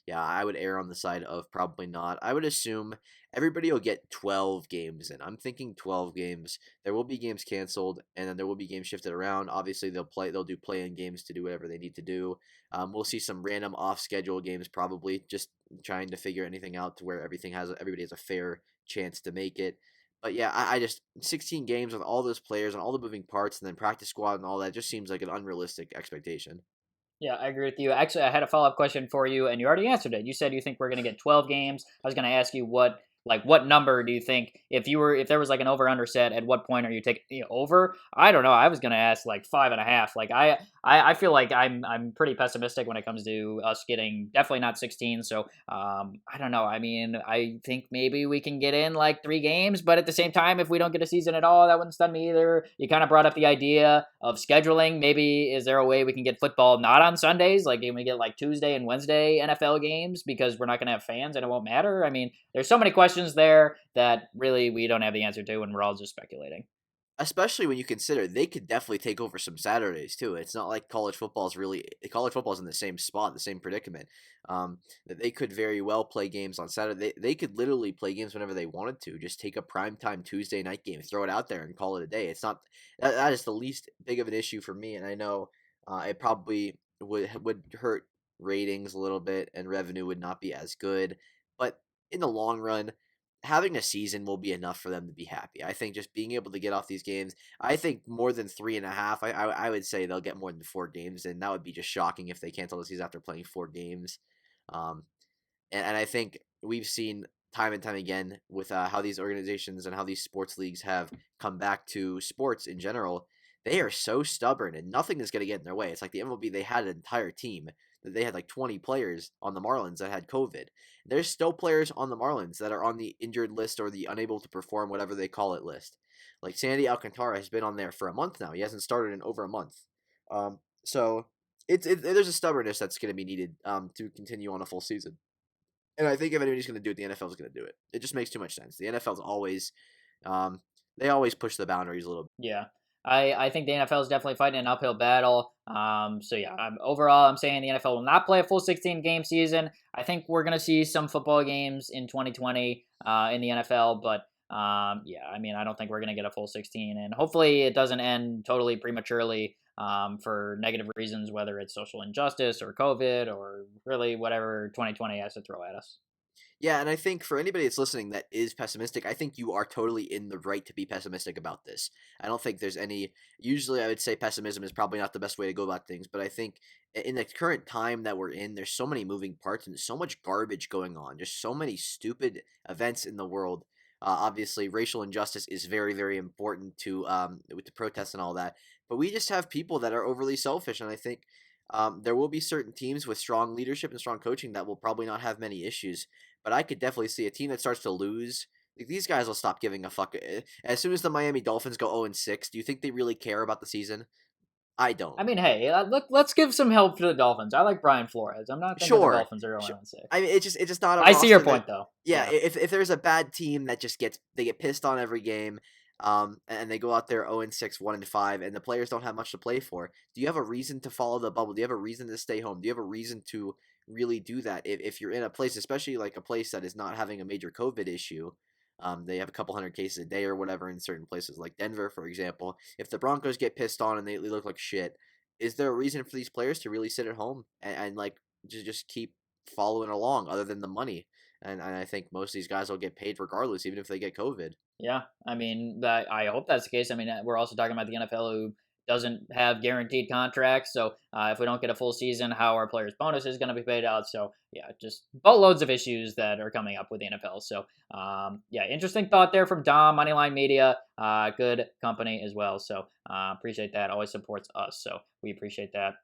yeah, I would err on the side of probably not. I would assume everybody will get 12 games in. I'm thinking 12 games. There will be games canceled, and then there will be games shifted around. Obviously, they'll do play-in games to do whatever they need to do. We'll see some random off-schedule games probably, just trying to figure anything out to where everybody has a fair chance to make it. But yeah, I just 16 games with all those players and all the moving parts, and then practice squad and all that just seems like an unrealistic expectation. Yeah, I agree with you. Actually, I had a follow up question for you, and you already answered it. You said you think we're going to get 12 games. I was going to ask you what number do you think if there was like an over under set, at what point are you taking over? I don't know. I was going to ask like 5.5. Like I feel like I'm pretty pessimistic when it comes to us getting definitely not 16. So I don't know. I mean, I think maybe we can get in like 3 games, but at the same time, if we don't get a season at all, that wouldn't stun me either. You kind of brought up the idea of scheduling. Maybe is there a way we can get football not on Sundays? Like, can we get like Tuesday and Wednesday NFL games because we're not going to have fans and it won't matter? I mean, there's so many questions there that really we don't have the answer to, and we're all just speculating. Especially when you consider they could definitely take over some Saturdays too. It's not like college football's in the same spot, the same predicament. That they could very well play games on Saturday. They could literally play games whenever they wanted to. Just take a primetime Tuesday night game, throw it out there, and call it a day. It's not that is the least big of an issue for me, and I know it probably would hurt ratings a little bit, and revenue would not be as good. But in the long run, having a season will be enough for them to be happy. I think just being able to get off these games, I think more than 3.5. I would say they'll get more than 4 games, and that would be just shocking if they cancel the season after playing 4 games. Um, and I think we've seen time and time again with how these organizations and how these sports leagues have come back to sports in general. They are so stubborn, and nothing is going to get in their way. It's like the MLB; they had an entire team that they had like 20 players on the Marlins that had COVID. There's still players on the Marlins that are on the injured list or the unable to perform, whatever they call it, list. Like Sandy Alcantara has been on there for a month now. He hasn't started in over a month. So there's a stubbornness that's going to be needed to continue on a full season. And I think if anybody's going to do it, the NFL is going to do it. It just makes too much sense. The NFL's always, um, they always push the boundaries a little bit. Yeah. I think the NFL is definitely fighting an uphill battle. So yeah, overall, I'm saying the NFL will not play a full 16 game season. I think we're gonna see some football games in 2020 in the NFL, but yeah, I mean, I don't think we're gonna get a full 16, and hopefully it doesn't end totally prematurely for negative reasons, whether it's social injustice or COVID or really whatever 2020 has to throw at us. Yeah, and I think for anybody that's listening that is pessimistic, I think you are totally in the right to be pessimistic about this. I don't think there's any. Usually, I would say pessimism is probably not the best way to go about things, but I think in the current time that we're in, there's so many moving parts and so much garbage going on. Just so many stupid events in the world. Obviously, racial injustice is very, very important to with the protests and all that. But we just have people that are overly selfish, and I think there will be certain teams with strong leadership and strong coaching that will probably not have many issues, but I could definitely see a team that starts to lose. Like, these guys will stop giving a fuck. As soon as the Miami Dolphins go 0-6, do you think they really care about the season? I don't. I mean, hey, let's give some help to the Dolphins. I like Brian Flores. I'm not thinking the Sure, Dolphins are sure. 0 6. I mean, it's just not a I see your roster that. point, though. Yeah, Yeah. if there's a bad team that just they get pissed on every game, and they go out there 0-6, 1-5, and the players don't have much to play for. Do you have a reason to follow the bubble? Do you have a reason to stay home? Do you have a reason to really do that? If you're in a place, especially like a place that is not having a major COVID issue, they have a couple hundred cases a day or whatever in certain places, like Denver, for example. If the Broncos get pissed on and they look like shit, is there a reason for these players to really sit at home and like just keep following along other than the money? And I think most of these guys will get paid regardless, even if they get COVID. Yeah. I mean, I hope that's the case. I mean, we're also talking about the NFL who doesn't have guaranteed contracts. So if we don't get a full season, how our players' bonus is going to be paid out. So yeah, just boatloads of issues that are coming up with the NFL. So yeah, interesting thought there from Dom, Moneyline Media. Good company as well. So appreciate that. Always supports us. So we appreciate that.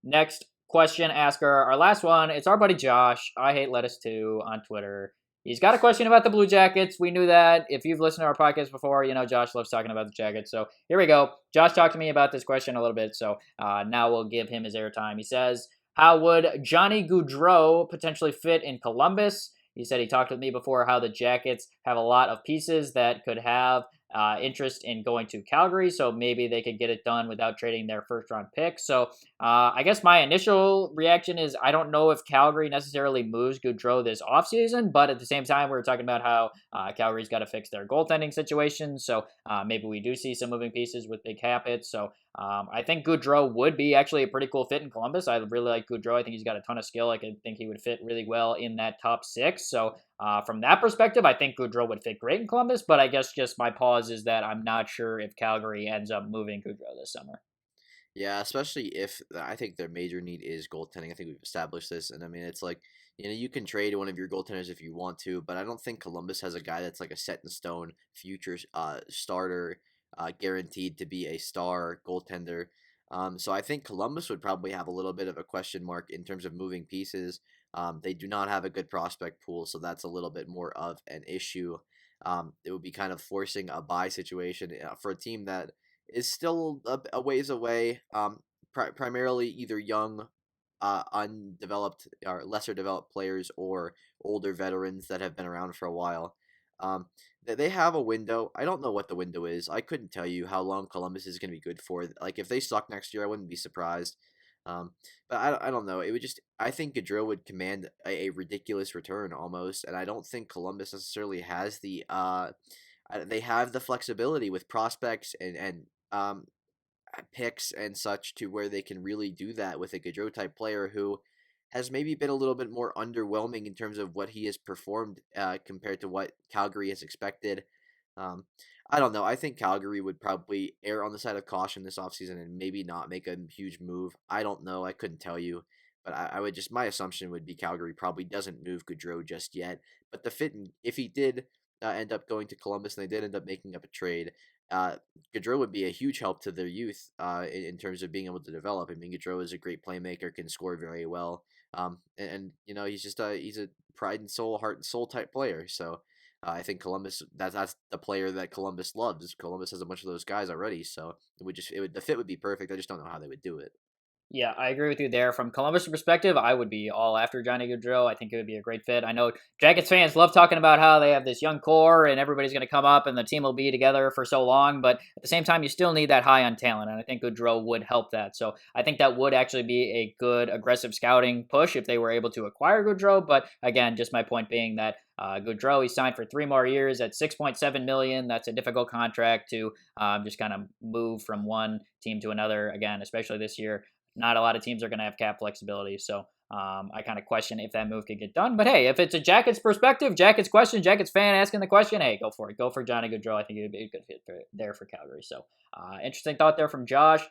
Next question asker, our last one. It's our buddy Josh. I hate lettuce too on Twitter. He's got a question about the Blue Jackets. We knew that. If you've listened to our podcast before, you know Josh loves talking about the Jackets. So here we go. Josh talked to me about this question a little bit. So now we'll give him his airtime. He says, how would Johnny Gaudreau potentially fit in Columbus? He said he talked with me before how the Jackets have a lot of pieces that could have interest in going to Calgary, so maybe they could get it done without trading their first round pick. So I guess my initial reaction is I don't know if Calgary necessarily moves Gaudreau this offseason, but at the same time, we were talking about how Calgary's got to fix their goaltending situation. So maybe we do see some moving pieces with big cap hits. So I think Goudreau would be actually a pretty cool fit in Columbus. I really like Goudreau. I think he's got a ton of skill. I think he would fit really well in that top six. So from that perspective, I think Goudreau would fit great in Columbus. But I guess just my pause is that I'm not sure if Calgary ends up moving Goudreau this summer. Yeah, especially if I think their major need is goaltending. I think we've established this, and I mean it's like you can trade one of your goaltenders if you want to, but I don't think Columbus has a guy that's like a set in stone future starter, guaranteed to be a star goaltender. So I think Columbus would probably have a little bit of a question mark in terms of moving pieces. They do not have a good prospect pool, so that's a little bit more of an issue. It would be kind of forcing a buy situation for a team that is still a ways away. Primarily either young, undeveloped or lesser developed players or older veterans that have been around for a while. Um, they have a window. I don't know what the window is. I couldn't tell you how long Columbus is going to be good for. Like if they suck next year, I wouldn't be surprised. Um, but I don't know. It would just I think Gaudreau would command a ridiculous return almost, and I don't think Columbus necessarily has they have the flexibility with prospects and picks and such to where they can really do that with a Gaudreau type player who has maybe been a little bit more underwhelming in terms of what he has performed compared to what Calgary has expected. Um, I don't know. I think Calgary would probably err on the side of caution this offseason and maybe not make a huge move. I don't know. I couldn't tell you. But I would just, my assumption would be Calgary probably doesn't move Gaudreau just yet. But if he did end up going to Columbus and they did end up making up a trade, uh, Gaudreau would be a huge help to their youth in terms of being able to develop. I mean, Gaudreau is a great playmaker, can score very well, and he's just he's a pride and soul, heart and soul type player. So I think Columbus that's the player that Columbus loves. Columbus has a bunch of those guys already, so the fit would be perfect. I just don't know how they would do it. Yeah, I agree with you there. From Columbus' perspective, I would be all after Johnny Gaudreau. I think it would be a great fit. I know Jackets fans love talking about how they have this young core and everybody's going to come up and the team will be together for so long, but at the same time, you still need that high on talent, and I think Gaudreau would help that. So I think that would actually be a good aggressive scouting push if they were able to acquire Gaudreau. But again, just my point being that Gaudreau, he signed for 3 more years at $6.7 million. That's a difficult contract to just kind of move from one team to another. Again, especially this year, not a lot of teams are going to have cap flexibility. So I kind of question if that move could get done. But hey, if it's a Jackets perspective, Jackets question, Jackets fan asking the question, hey, go for it. Go for Johnny Gaudreau. I think it would be a good fit there for Calgary. So interesting thought there from Josh.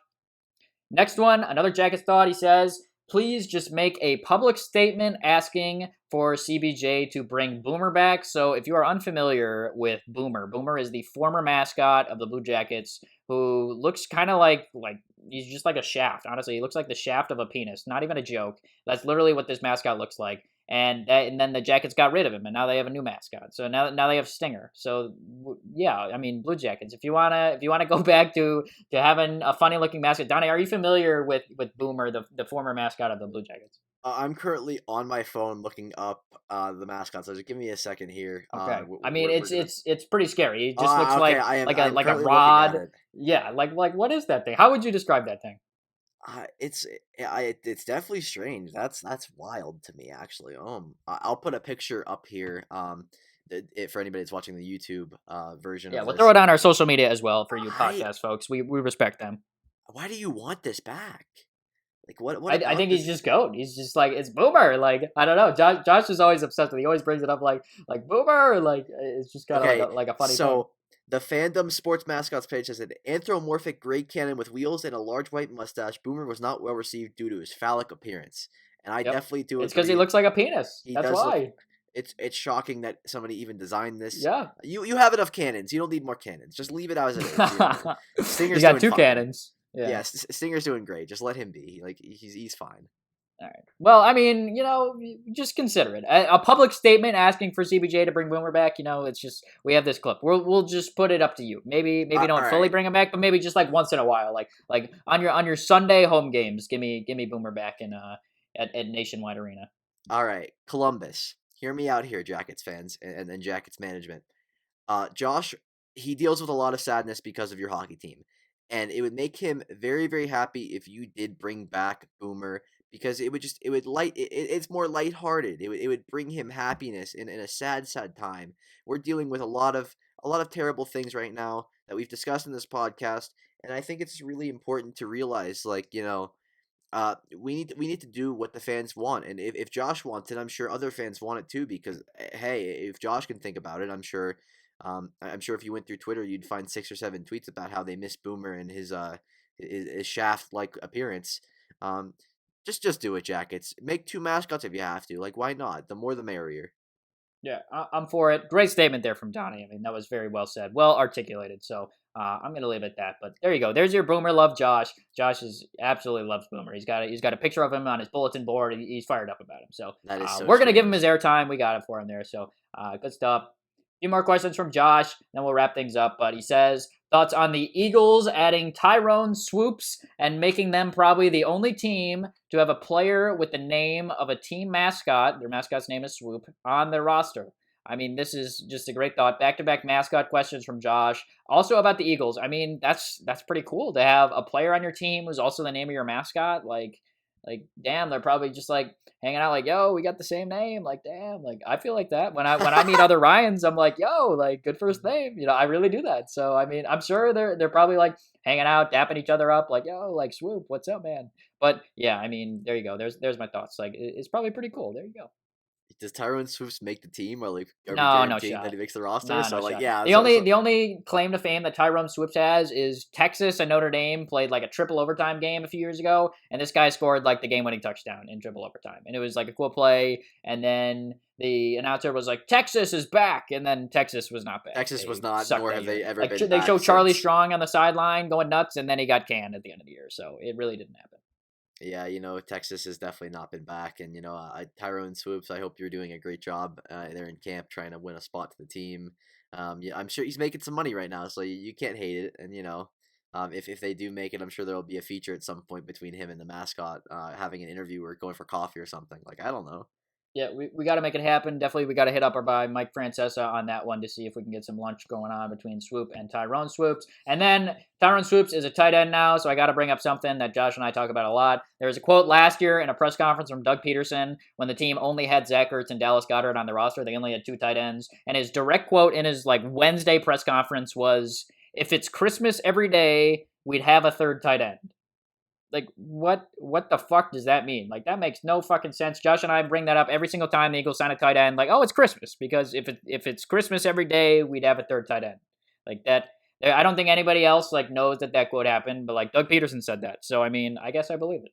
Next one, another Jackets thought. He says, please just make a public statement asking for CBJ to bring Boomer back. So if you are unfamiliar with Boomer, Boomer is the former mascot of the Blue Jackets who looks kind of like he's just like a shaft. Honestly, he looks like the shaft of a penis. Not even a joke. That's literally what this mascot looks like. And then the Jackets got rid of him, and now they have a new mascot. So now they have Stinger. So yeah, I mean Blue Jackets. If you wanna go back to having a funny looking mascot, Donnie, are you familiar with Boomer, the former mascot of the Blue Jackets? I'm currently on my phone looking up the mascot. So just give me a second here. Okay, I mean We're gonna. it's pretty scary. It just looks Okay, like I am a currently looking at rod. it. Yeah, like what is that thing? How would you describe that thing? It's definitely strange. That's wild to me actually. I'll put a picture up here. For anybody that's watching the YouTube version Yeah, of we'll throw this. it on our social media as well for you I podcast folks. We respect them. Why do you want this back? Like what I about think he's this? just goat. He's just like it's Boomer. Like I don't know. Josh is always obsessed with. He always brings it up like Boomer. Like it's just kind of Okay, like a funny thing. so the fandom sports mascots page says an anthropomorphic gray cannon with wheels and a large white mustache. Boomer was not well received due to his phallic appearance, and I Yep, definitely do it's because he agree. looks like a penis. He That's does look. why. It's shocking that somebody even designed this. Yeah, You have enough cannons. You don't need more cannons. Just leave it as it is. he's Stinger's got doing two fine. cannons. Yeah. Yes, Stinger's doing great. Just let him be. Like he's fine. All right. Well, I mean, just consider it a public statement asking for CBJ to bring Boomer back. It's just we have this clip. We'll just put it up to you. Maybe All don't fully right. bring him back, but maybe just like once in a while, like on your Sunday home games, give me Boomer back in at Nationwide Arena. All right. Columbus. Hear me out here, Jackets fans and Jackets management. Josh, he deals with a lot of sadness because of your hockey team, and it would make him very, very happy if you did bring back Boomer because it would it's more lighthearted. It would bring him happiness in a sad, sad time. We're dealing with a lot of terrible things right now that we've discussed in this podcast, And I think it's really important to realize, like, we need to do what the fans want, and if Josh wants it, I'm sure other fans want it too. Because hey, if Josh can think about it, I'm sure if you went through Twitter, you'd find 6 or 7 tweets about how they miss Boomer and his shaft like appearance. Um, just do it, Jackets. Make 2 mascots if you have to. Like, why not? The more the merrier. Yeah, I'm for it. Great statement there from Donnie. I mean, that was very well said, well articulated. So I'm gonna leave it at that. But there you go. There's your Boomer love, Josh. Josh is absolutely loves Boomer. He's got a picture of him on his bulletin board. He's fired up about him. So That is so we're gonna give him his strange. airtime. We got it for him there. So good stuff. A few more questions from Josh, then we'll wrap things up. But he says thoughts on the Eagles adding Tyrone Swoops and making them probably the only team to have a player with the name of a team mascot, their mascot's name is Swoop, on their roster. I mean, this is just a great thought. Back-to-back mascot questions from Josh. Also about the Eagles. I mean, that's pretty cool to have a player on your team who's also the name of your mascot. Damn, they're probably just like hanging out like, yo, we got the same name. Like, damn, like I feel like that when I meet other Ryans, I'm like, yo, like good first name. I really do that. So I mean, I'm sure they're probably like hanging out, dapping each other up, like, yo, like Swoop, what's up, man? But yeah, I mean, there you go. There's my thoughts. Like, it's probably pretty cool. There you go. Does Tyrone Swoops make the team, or like are we No, no guaranteeing that shot. he makes the roster? Nah, So no like, shot. yeah, The only the only claim to fame that Tyrone Swoops has is Texas and Notre Dame played like a triple overtime game a few years ago, and this guy scored like the game-winning touchdown in triple overtime, and it was like a cool play. And then the announcer was like, "Texas is back," and then Texas was not back. Texas was They not, sucked nor that have year. they ever Like been they back show Charlie since. Strong on the sideline going nuts, and then he got canned at the end of the year. So it really didn't happen. Yeah, Texas has definitely not been back, and Tyrone Swoops. I hope you're doing a great job there in camp, trying to win a spot to the team. Yeah, I'm sure he's making some money right now, so you can't hate it. And if they do make it, I'm sure there will be a feature at some point between him and the mascot, having an interview or going for coffee or something. Like, I don't know. Yeah, we got to make it happen. Definitely, we got to hit up our guy Mike Francesa on that one to see if we can get some lunch going on between Swoop and Tyrone Swoops. And then Tyrone Swoops is a tight end now, so I got to bring up something that Josh and I talk about a lot. There was a quote last year in a press conference from Doug Peterson when the team only had Zach Ertz and Dallas Goedert on the roster. They only had 2 tight ends, and his direct quote in his Wednesday press conference was, "If it's Christmas every day, we'd have a third tight end." Like, what the fuck does that mean? Like, that makes no fucking sense. Josh and I bring that up every single time the Eagles sign a tight end. Like, oh, it's Christmas, because if it's Christmas every day, we'd have a third tight end. Like that. I don't think anybody else knows that quote happened, but Doug Peterson said that. So I mean, I guess I believe it.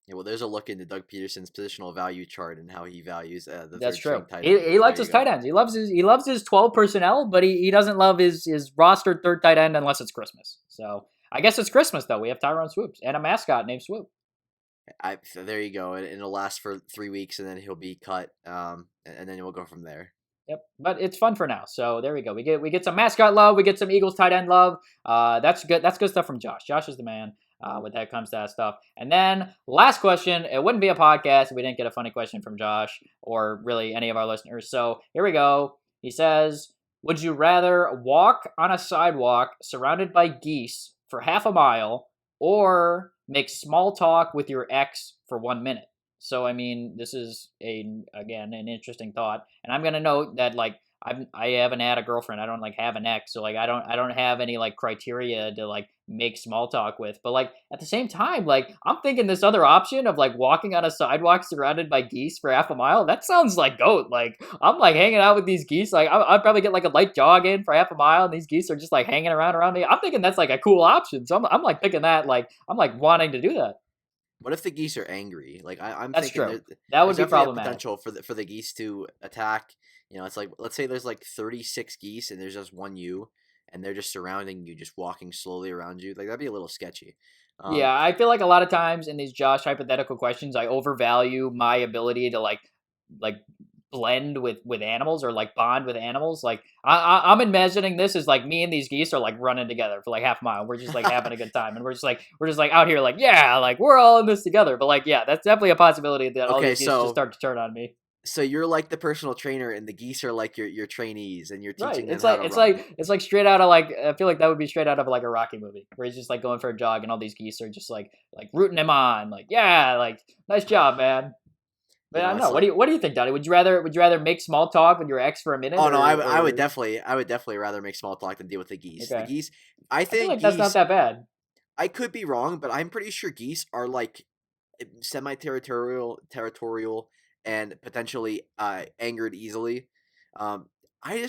Yeah, well, there's a look into Doug Peterson's positional value chart and how he values the That's third true. string tight end. He So likes there you his go. tight ends. He loves his 12 personnel, but he doesn't love his rostered third tight end unless it's Christmas. So I guess it's Christmas though. We have Tyrone Swoops and a mascot named Swoop. So there you go, and it'll last for 3 weeks, and then he'll be cut, and then we'll go from there. Yep, but it's fun for now. So there we go. We get some mascot love. We get some Eagles tight end love. That's good. That's good stuff from Josh. Josh is the man when that comes to that stuff. And then last question. It wouldn't be a podcast if we didn't get a funny question from Josh or really any of our listeners. So here we go. He says, "Would you rather walk on a sidewalk surrounded by geese for half a mile, or make small talk with your ex for 1 minute?" So I mean, this is again an interesting thought, and I'm gonna note that I haven't had a girlfriend. I don't have an ex, so I don't have any criteria to make small talk with. But at the same time, I'm thinking this other option of walking on a sidewalk surrounded by geese for half a mile. That sounds like goat. I'm hanging out with these geese. I'd probably get a light jog in for half a mile, and these geese are just hanging around me. I'm thinking that's a cool option. So I'm picking that. I'm wanting to do that. What if the geese are angry? I'm That's thinking true. That would there's be definitely a problematic. potential for the geese to attack. It's like, let's say there's 36 geese and there's just one you, and they're just surrounding you, just walking slowly around you. Like, that'd be a little sketchy. Yeah, I feel like a lot of times in these Josh hypothetical questions, I overvalue my ability to like blend with animals or bond with animals. I'm imagining this as me and these geese are running together for half a mile. We're just having a good time, and we're just out here yeah, we're all in this together. But yeah, that's definitely a possibility that all Okay, these geese just so start to turn on me. so you're like the personal trainer, and the geese are like your trainees, and you're Right. teaching them It's how like to it's run. like it's straight out of I feel like that would be straight out of a Rocky movie where he's just going for a jog and all these geese are just rooting him on. Yeah, nice job, man. But I don't know. It's like, What do you think, Donnie? Would you rather make small talk with your ex for a minute? oh no, Or I would definitely rather make small talk than deal with the geese. The okay. geese, I I feel think like that's not geese. that bad. I could be wrong, but I'm pretty sure geese are like territorial, and potentially angered easily. Um, I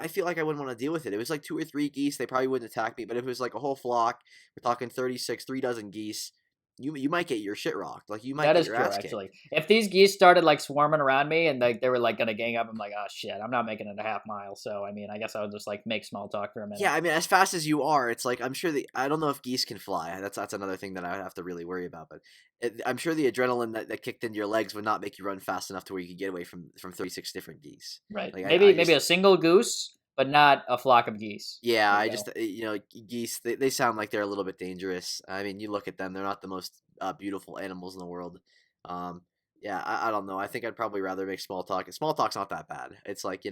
feel like I wouldn't want to deal with it. It was like 2 or 3 geese, they probably wouldn't attack me. But if it was like a whole flock, we're talking 36, 3 dozen geese. You might get your shit rocked. Like you might That get is your true, ass kicked. actually. If these geese started like swarming around me and like they were like gonna gang up, I'm like, oh shit, I'm not making it a half mile. So I mean, I guess I would just like make small talk for a minute. Yeah, I mean, as fast as you are, it's like I'm sure I don't know if geese can fly. That's another thing that I would have to really worry about. But I'm sure the adrenaline that kicked into your legs would not make you run fast enough to where you could get away from 36 different geese. Right? Like Maybe I just a single goose, but not a flock of geese. yeah, There I you just go. geese they sound like they're a little bit dangerous. I mean, you look at them; they're not the most beautiful animals in the world. Um, yeah, I don't know. I think I'd probably rather make small talk. Small talk's not that bad. It's like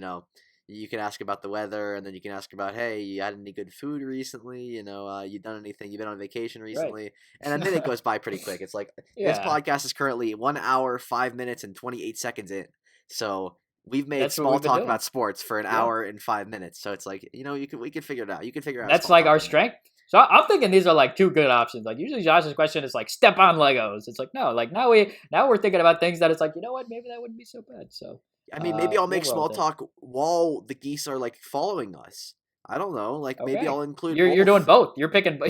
you can ask about the weather, and then you can ask about, hey, you had any good food recently? You done anything? You been on vacation Right. recently? And a minute goes by pretty quick. It's like this Yeah, podcast is currently 1 hour, 5 minutes, and 28 seconds in. So we've made that's what small we've been talk doing. about sports for an Yeah. hour and 5 minutes. So it's like we could figure it out. You can figure out a That's small like talk our in there. strength. So I'm thinking these are like two good options. Like usually Josh's question is like step on Legos. It's like no, like now we're thinking about things that it's like, you know what, maybe that wouldn't be so bad. So I mean, maybe I'll we'll make roll small with it. talk while the geese are like following us. I don't know. Like maybe Okay. I'll include You're doing both. both. You're picking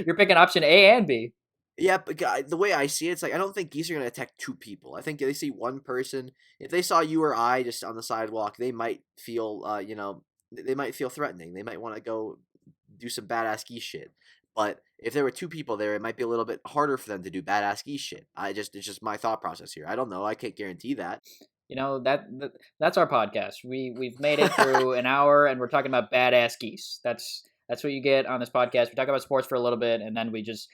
you're picking option A and B. Yeah, but the way I see it, it's like I don't think geese are gonna attack 2 people. I think they see one person. If they saw you or I just on the sidewalk, they might feel, they might feel threatening. They might want to go do some badass geese shit. But if there were 2 people there, it might be a little bit harder for them to do badass geese shit. It's just my thought process here. I don't know. I can't guarantee that. You know that's our podcast. We've made it through an hour and we're talking about badass geese. That's what you get on this podcast. We talk about sports for a little bit and then we just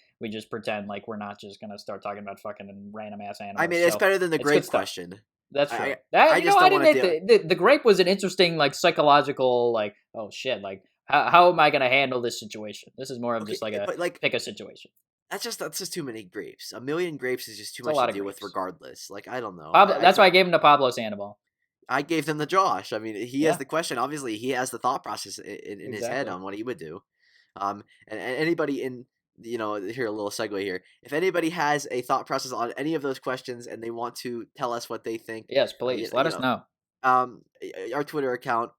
pretend like we're not just gonna start talking about fucking random ass I animals. mean, it's So better than the it's good grape stuff. question. That's true. I That I just I don't didn't want to think do. the grape was an interesting like psychological like oh shit like how am I gonna handle this situation? This is more of Okay, just like a but like pick a situation. that's just too many grapes. A million grapes is just too It's a much to lot of deal with, grapes. regardless. Like I don't know. Pablo, that's why I gave him to Pablo Sandoval. I gave them to Josh. I mean, he has Yeah, the question. Obviously, he has the thought process in his head exactly. on what he would do. And anybody here a little segue here. If anybody has a thought process on any of those questions and they want to tell us what they think, Yes, uh, please you, let you us know, know. our Twitter account,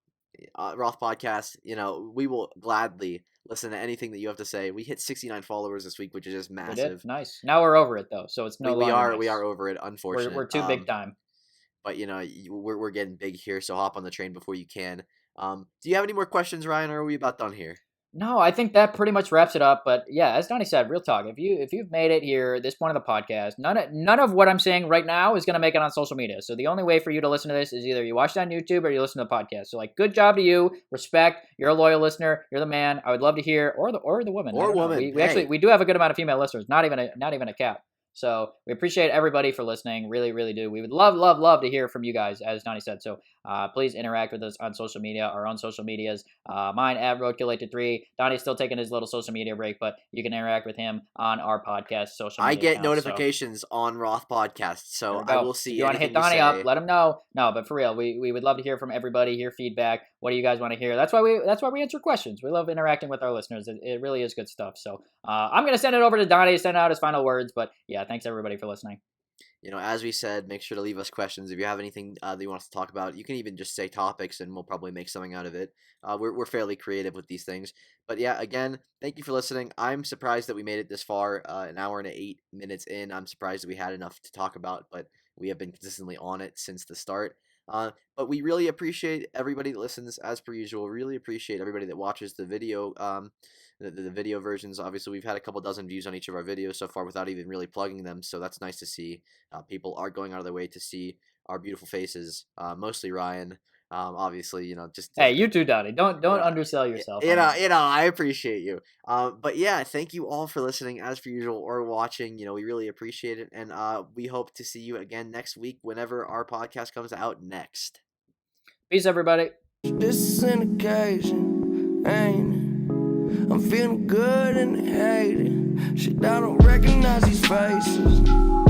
Roth Podcast. We will gladly listen to anything that you have to say. We hit 69 followers this week, which is just We did massive. nice. Now we're over it though, so it's no We longer are we nice. are over it. We're Unfortunate. too big time. But we're getting big here, so hop on the train before you can. Do you have any more questions, Ryan, or are we about done here? No, I think that pretty much wraps it up. But yeah, as Donnie said, real talk. If you've made it here, this point of the podcast, none of what I'm saying right now is gonna make it on social media. So the only way for you to listen to this is either you watch it on YouTube or you listen to the podcast. So like, good job to you. Respect. You're a loyal listener. You're the man. I would love to hear or the woman. I Or don't know. woman? We actually Hey, we do have a good amount of female listeners. Not even a cap. So we appreciate everybody for listening. Really, really do. We would love to hear from you guys, as Donnie said. So please interact with us on social media, our own social medias. Mine at Roadkill83. Donnie's still taking his little social media break, but you can interact with him on our podcast social I media get accounts. So notifications on Roth Podcast, there so we I go. will If see you want to hit anything you Donnie up, say. let him know. No, but for real, we would love to hear from everybody, hear feedback. What do you guys want to hear? That's why we answer questions. We love interacting with our listeners. It really is good stuff. So I'm gonna send it over to Donnie to send out his final words. But yeah, thanks everybody for listening. As we said, make sure to leave us questions if you have anything that you want us to talk about. You can even just say topics, and we'll probably make something out of it. We're fairly creative with these things, but yeah, again, thank you for listening. I'm surprised that we made it this far, an hour and 8 minutes in. I'm surprised that we had enough to talk about, but we have been consistently on it since the start. But we really appreciate everybody that listens, as per usual. Really appreciate everybody that watches the video. The video versions. Obviously, we've had a couple dozen views on each of our videos so far without even really plugging them, so that's nice to see. People are going out of their way to see our beautiful faces. Mostly Ryan. Obviously, just Hey, you too, Donnie. Don't you know, undersell yourself on that. I appreciate you. But yeah, thank you all for listening as per usual or watching. We really appreciate it, and we hope to see you again next week whenever our podcast comes out next. Peace, everybody. This is an occasion, ain't it? I'm feeling good and hating. Shit, I don't recognize these faces.